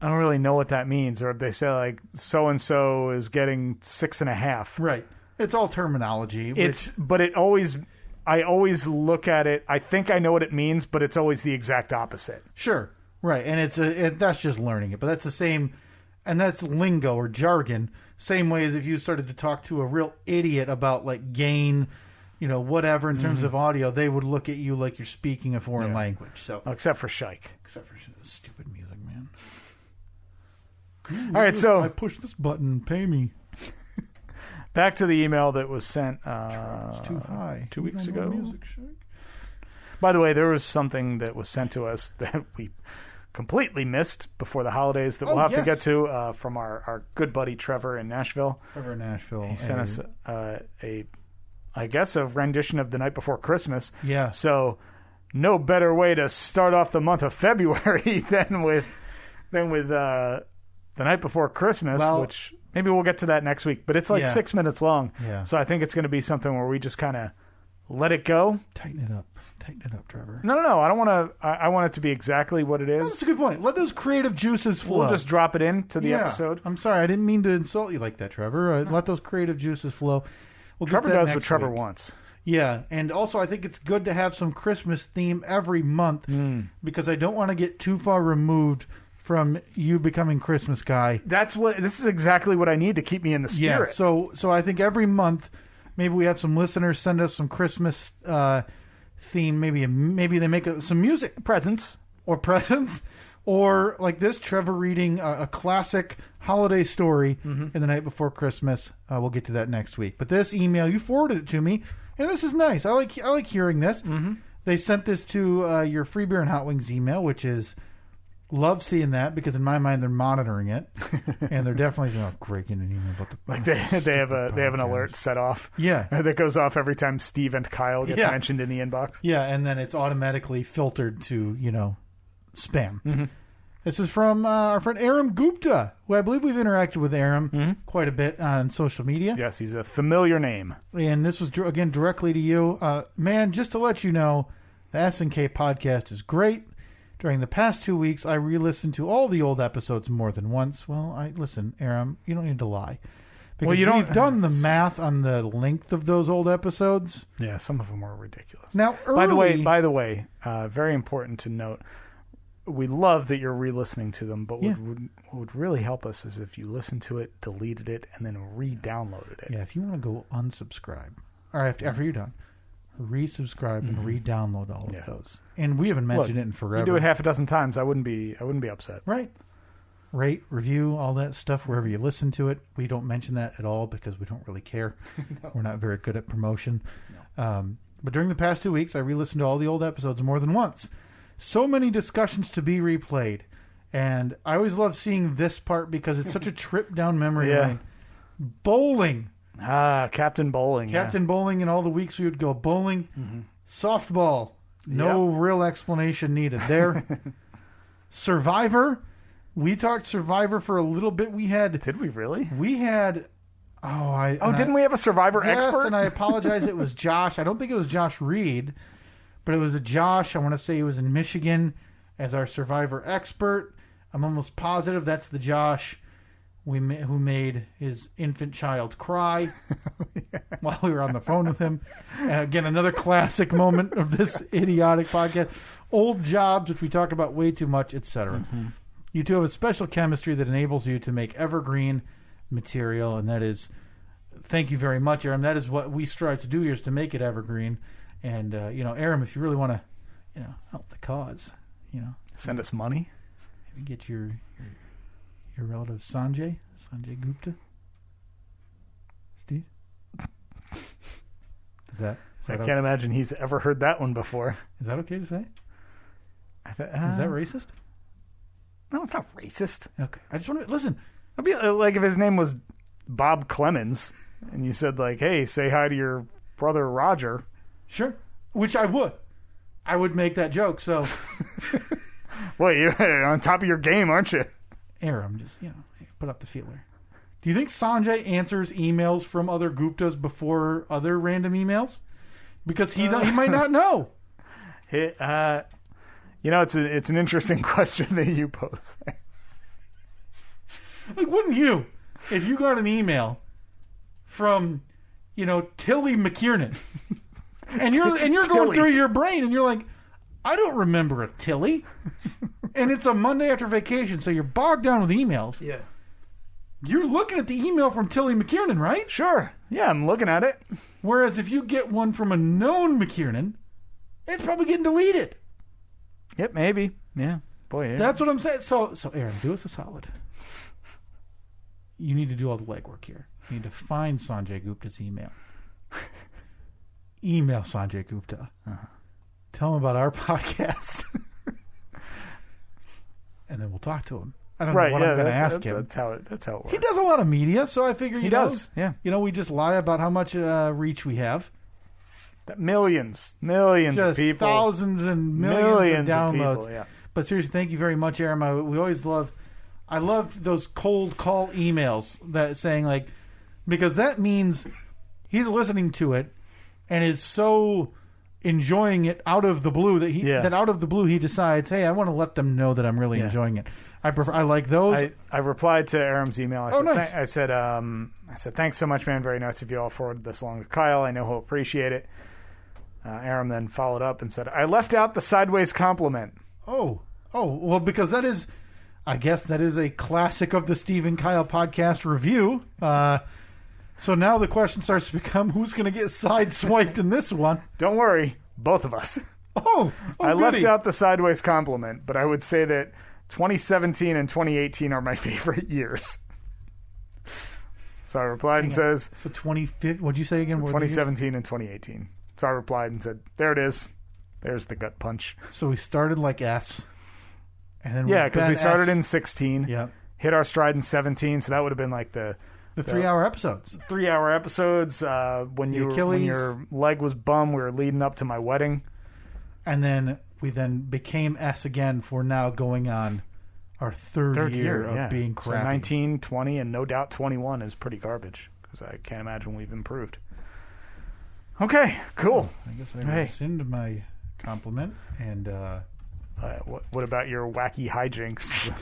I don't really know what that means. Or if they say like so and so is getting 6.5, Right. It's all terminology. I always look at it. I think I know what it means, but it's always the exact opposite. Sure. Right. And that's just learning it. But that's the same, and that's lingo or jargon. Same way as if you started to talk to a real idiot about like gain, whatever in terms of audio, they would look at you like you're speaking a foreign language. So except for Shike. Except for stupid music, man. All right, so I push this button, pay me. Back to the email that was sent It's too high. 2 weeks You don't know ago. music, Shake. By the way, there was something that was sent to us that we completely missed before the holidays that we'll have to get to from our good buddy Trevor in Nashville. Trevor in Nashville. He sent us a rendition of The Night Before Christmas. Yeah. So no better way to start off the month of February than with The Night Before Christmas, which maybe we'll get to that next week. But it's like 6 minutes long. Yeah. So I think it's going to be something where we just kind of let it go. Tighten it up. Tighten it up, Trevor. No. I don't want to. I want it to be exactly what it is. That's a good point. Let those creative juices flow. We'll just drop it into the episode. I'm sorry. I didn't mean to insult you like that, Trevor. Let those creative juices flow. Trevor does what Trevor wants. Yeah, and also I think it's good to have some Christmas theme every month because I don't want to get too far removed from you becoming Christmas guy. This is exactly what I need to keep me in the spirit. Yeah, so I think every month maybe we have some listeners send us some Christmas theme. Maybe they make some music presents, or like this Trevor reading a classic holiday story in The Night Before Christmas. We'll get to that next week. But this email, you forwarded it to me, and this is nice. I like hearing this. Mm-hmm. They sent this to your Free Beer and Hot Wings email, which is love seeing that because in my mind they're monitoring it, and they're definitely great getting an email about the like they have an alert set off. Yeah, that goes off every time Steve and Kyle gets mentioned in the inbox. Yeah, and then it's automatically filtered to spam. Mm-hmm. This is from our friend Aram Gupta, who I believe we've interacted with Aram quite a bit on social media. Yes, he's a familiar name. And this was, again, directly to you. Man, just to let you know, the S&K podcast is great. During the past 2 weeks, I re-listened to all the old episodes more than once. Well, listen, Aram, you don't need to lie. Because we've done the math on the length of those old episodes. Yeah, some of them are ridiculous. Now, by the way, very important to note, we love that you're re-listening to them, but what would really help us is if you listened to it, deleted it, and then re-downloaded it. Yeah, if you want to go unsubscribe, or after you're done, resubscribe and re-download all of those. And we haven't mentioned it in forever. You do it half a dozen times, I wouldn't be upset. Right. Rate, review, all that stuff wherever you listen to it. We don't mention that at all because we don't really care. No. We're not very good at promotion. No. But during the past 2 weeks, I re-listened to all the old episodes more than once. So many discussions to be replayed. And I always love seeing this part because it's such a trip down memory lane. Bowling. Captain Bowling. Captain Bowling, and all the weeks we would go bowling. Mm-hmm. Softball. No real explanation needed there. Survivor. We talked Survivor for a little bit. Did we really? We had... didn't we have a Survivor expert? Yes, and I apologize. It was Josh. I don't think it was Josh Reed, but it was a Josh. I want to say he was in Michigan as our Survivor expert. I'm almost positive that's the Josh who made his infant child cry while we were on the phone with him. And again, another classic moment of this idiotic podcast. Old jobs, which we talk about way too much, etc. Mm-hmm. You two have a special chemistry that enables you to make evergreen material, and that is, thank you very much, Aram. That is what we strive to do here, is to make it evergreen. And Aram, if you really want to, help the cause, Send us money. maybe get your relative Sanjay Gupta. Steve? I can't imagine he's ever heard that one before. Is that okay to say? Is that racist? No, it's not racist. Okay. I just want to listen. It'd be like if his name was Bob Clemens and you said like, hey, say hi to your brother Roger. Sure. Which I would. I would make that joke, so. Well, you're on top of your game, aren't you? I'm just, put up the feeler. Do you think Sanjay answers emails from other Guptas before other random emails? Because he might not know. It's an interesting question that you pose there. Like, wouldn't you, if you got an email from, Tilly McKiernan, and you're going through your brain, and you're like, I don't remember a Tilly, and it's a Monday after vacation, so you're bogged down with emails. Yeah. You're looking at the email from Tilly McKiernan, right? Sure. Yeah, I'm looking at it. Whereas if you get one from a known McKiernan, it's probably getting deleted. Yep, maybe. Yeah. Boy, yeah. That's what I'm saying. So Aaron, do us a solid. You need to do all the legwork here. You need to find Sanjay Gupta's email. Email Sanjay Gupta. Uh-huh. Tell him about our podcast. And then we'll talk to him. I don't know what I'm going to ask him. That's how it works. He does a lot of media, so I figure he does. Yeah. We just lie about how much reach we have. Millions just of people. Thousands and millions of downloads. Of people, yeah. But seriously, thank you very much, Aaron. We always I love those cold call emails that saying like, because that means he's listening to it and is so enjoying it out of the blue that out of the blue he decides, hey, I want to let them know that I'm really enjoying it. I like those. I replied to Aram's email. Nice. I said, thanks so much, man. Very nice of you all. Forwarded this along to Kyle. I know he'll appreciate it. Aram then followed up and said, I left out the sideways compliment. Oh, well, because I guess that is a classic of the Steve and Kyle podcast review. So now the question starts to become, who's going to get sideswiped in this one? Don't worry, both of us. I left out the sideways compliment, but I would say that 2017 and 2018 are my favorite years. So I replied and says... So 2015, what'd you say again? 2017 and 2018. So I replied and said, there it is. There's the gut punch. So we started like S. And then because we started in 16. Yep. Hit our stride in 17, so that would have been like the 3-hour episodes. 3-hour episodes. When your leg was bum, we were leading up to my wedding. And then we became S again for now going on our third year of being crappy. So 19, 20, and no doubt 21 is pretty garbage because I can't imagine we've improved. Okay, cool. I guess I rescind my compliment. And what about your wacky hijinks?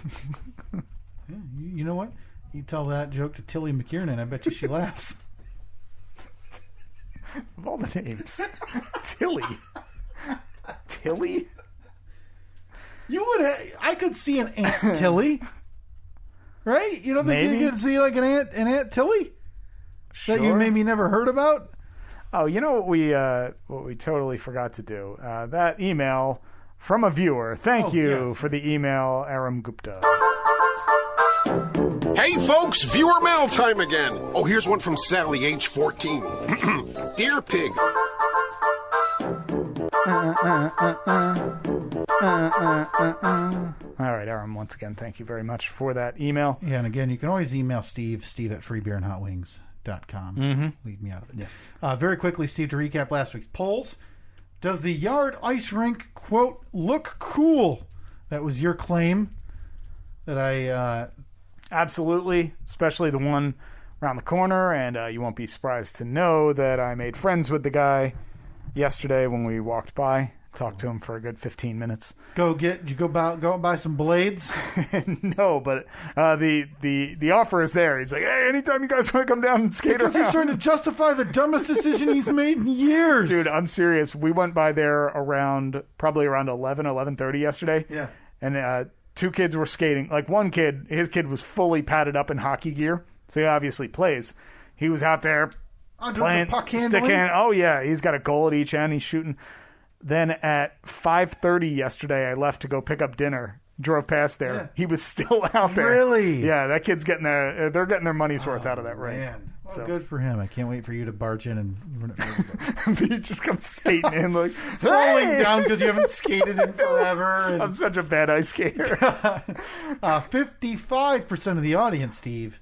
You know what? You tell that joke to Tilly McKiernan. I bet you she laughs. Of all the names, Tilly. I could see an Aunt Tilly, right? You don't think you could see like an Aunt Tilly that you maybe never heard about? Oh, you know what we totally forgot to do? That email from a viewer. Thank you for the email, Aram Gupta. Hey folks, viewer mail time again. Oh, here's one from Sally, age 14. Dear Pig. All right, Aram, once again, thank you very much for that email. Yeah, and again, you can always email Steve at freebeerandhotwings.com. Mm-hmm. Leave me out of it. Yeah. Very quickly, Steve, to recap last week's polls. Does the Yard Ice Rink, quote, look cool? That was your claim that I... Absolutely, especially the one around the corner, and you won't be surprised to know that I made friends with the guy yesterday when we walked by. Talked to him for a good 15 minutes. Did you go buy some blades? No, but the offer is there. He's like, hey, anytime you guys want to come down and skate around. He's trying to justify the dumbest decision he's made in years. Dude, I'm serious. We went by there probably around 11:30 yesterday. Yeah. And two kids were skating. Like one kid, his kid was fully padded up in hockey gear, so he obviously plays. He was out there playing puck handling. Oh yeah, he's got a goal at each end. He's shooting. Then at 5:30 yesterday, I left to go pick up dinner. Drove past there. Yeah. He was still out there. Really? Yeah, that kid's they're getting their money's worth out of that ring. Man. Well, So. good for him. I can't wait for you to barge in and He just comes skating in like, falling "Hey!" down because you haven't skated in forever. And, I'm such a bad ice skater. 55% of the audience, Steve,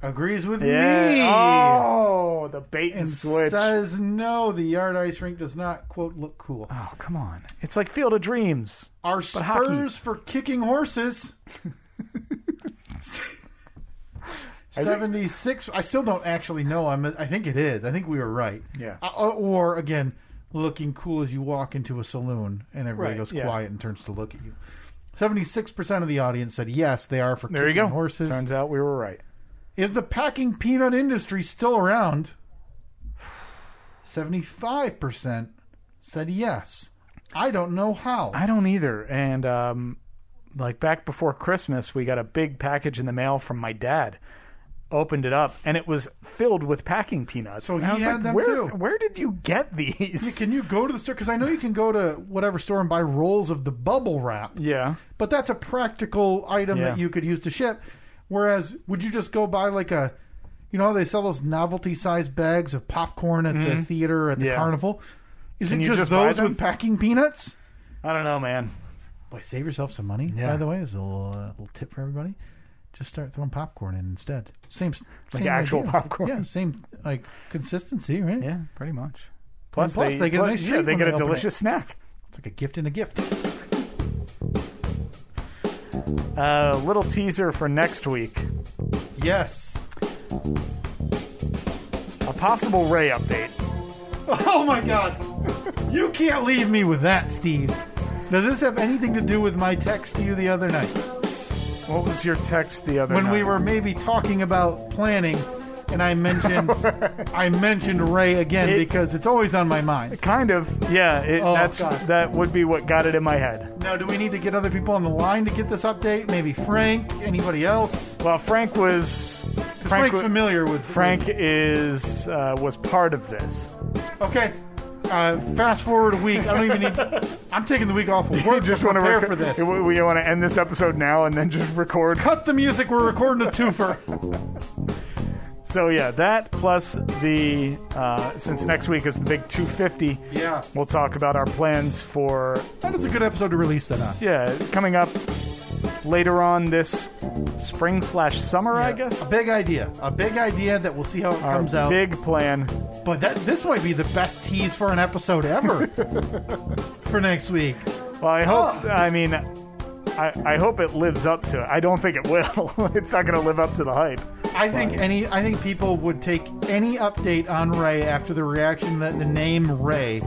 agrees with me. Oh, the bait and And switch. says no, the yard ice rink does not, quote, look cool. Oh, come on. It's like Field of Dreams. Are but hockey. Spurs for kicking horses? 76. I still don't actually know. I think it is. I think we were right. Yeah. Or, again, looking cool as you walk into a saloon and everybody Right, goes yeah. quiet and turns to look at you. 76% of the audience said yes, they are for There you kicking go. horses. Turns out we were right. Is the packing peanut industry still around? 75% said yes. I don't know how. I don't either. And like back before Christmas, we got a big package in the mail from my dad. Opened it up, and it was filled with packing peanuts. So and he I was had like, them where, too. Where did you get these? Can you go to the store? Because I know you can go to whatever store and buy rolls of the bubble wrap. Yeah. But that's a practical item Yeah. that you could use to ship. Whereas, would you just go buy like a, you know, how they sell those novelty-sized bags of popcorn at the theater at the Yeah. carnival? Is Can it you just just buy those them? with packing peanuts? I don't know, man. Boy, save yourself some money. Yeah. By the way, as a little tip for everybody, just start throwing popcorn in instead. Same actual idea. popcorn. Yeah, same like consistency, right? Yeah, pretty much. Plus they get a nice treat they when get they a open delicious snack. It's like a gift in a gift. Little teaser for next week. Yes. A possible Ray update. Oh my God! You can't leave me with that, Steve. Does this have anything to do with my text to you the other night? What was your text the other When night? we were maybe talking about planning, and I mentioned Ray again because it's always on my mind. Kind of, yeah. Oh, That's God. that would be what got it in my head. Now, do we need to get other people on the line to get this update? Maybe Frank? Anybody else? Well, Frank's Familiar with Frank was part of this. Okay. Fast forward a week. I don't even need. I'm taking the week off of work. Just to want to prepare for this. We want to end this episode now and then just record. Cut the music. We're recording a twofer. So yeah, that plus the since next week is the big 250. Yeah. We'll talk about our plans for That is a good episode to release that on. coming up later on this spring/summer, I guess. A big idea. A big idea that we'll see how it comes out. Big plan. But this might be the best tease for an episode ever for next week. Well, I hope. I mean, I hope it lives up to it. I don't think it will. It's not going to live up to the hype. I think people would take any update on Ray after the reaction that the name Ray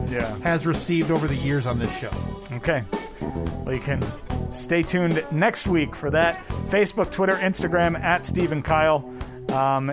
has received over the years on this show. Okay. Well, you can stay tuned next week for that. Facebook, Twitter, Instagram at Steve and Kyle.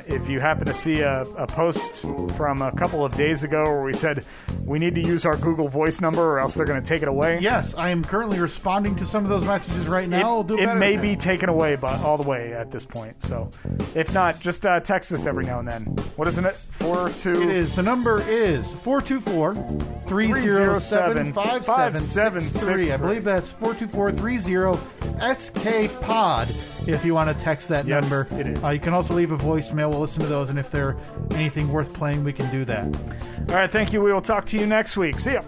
If you happen to see a post from a couple of days ago where we said we need to use our Google Voice number or else they're going to take it away. Yes, I am currently responding to some of those messages right now. I'll do It better may at be that. taken away all the way at this point. So if not, just text us every now and then. What isn't it? 42. It is. The number is 424-307-5763. I believe that's 424-30-SK-POD if you want to text that Yes, number. it is. You can also leave a voicemail. We'll listen to those, and if they're anything worth playing, we can do that. All right, thank you. We will talk to you next week. See ya.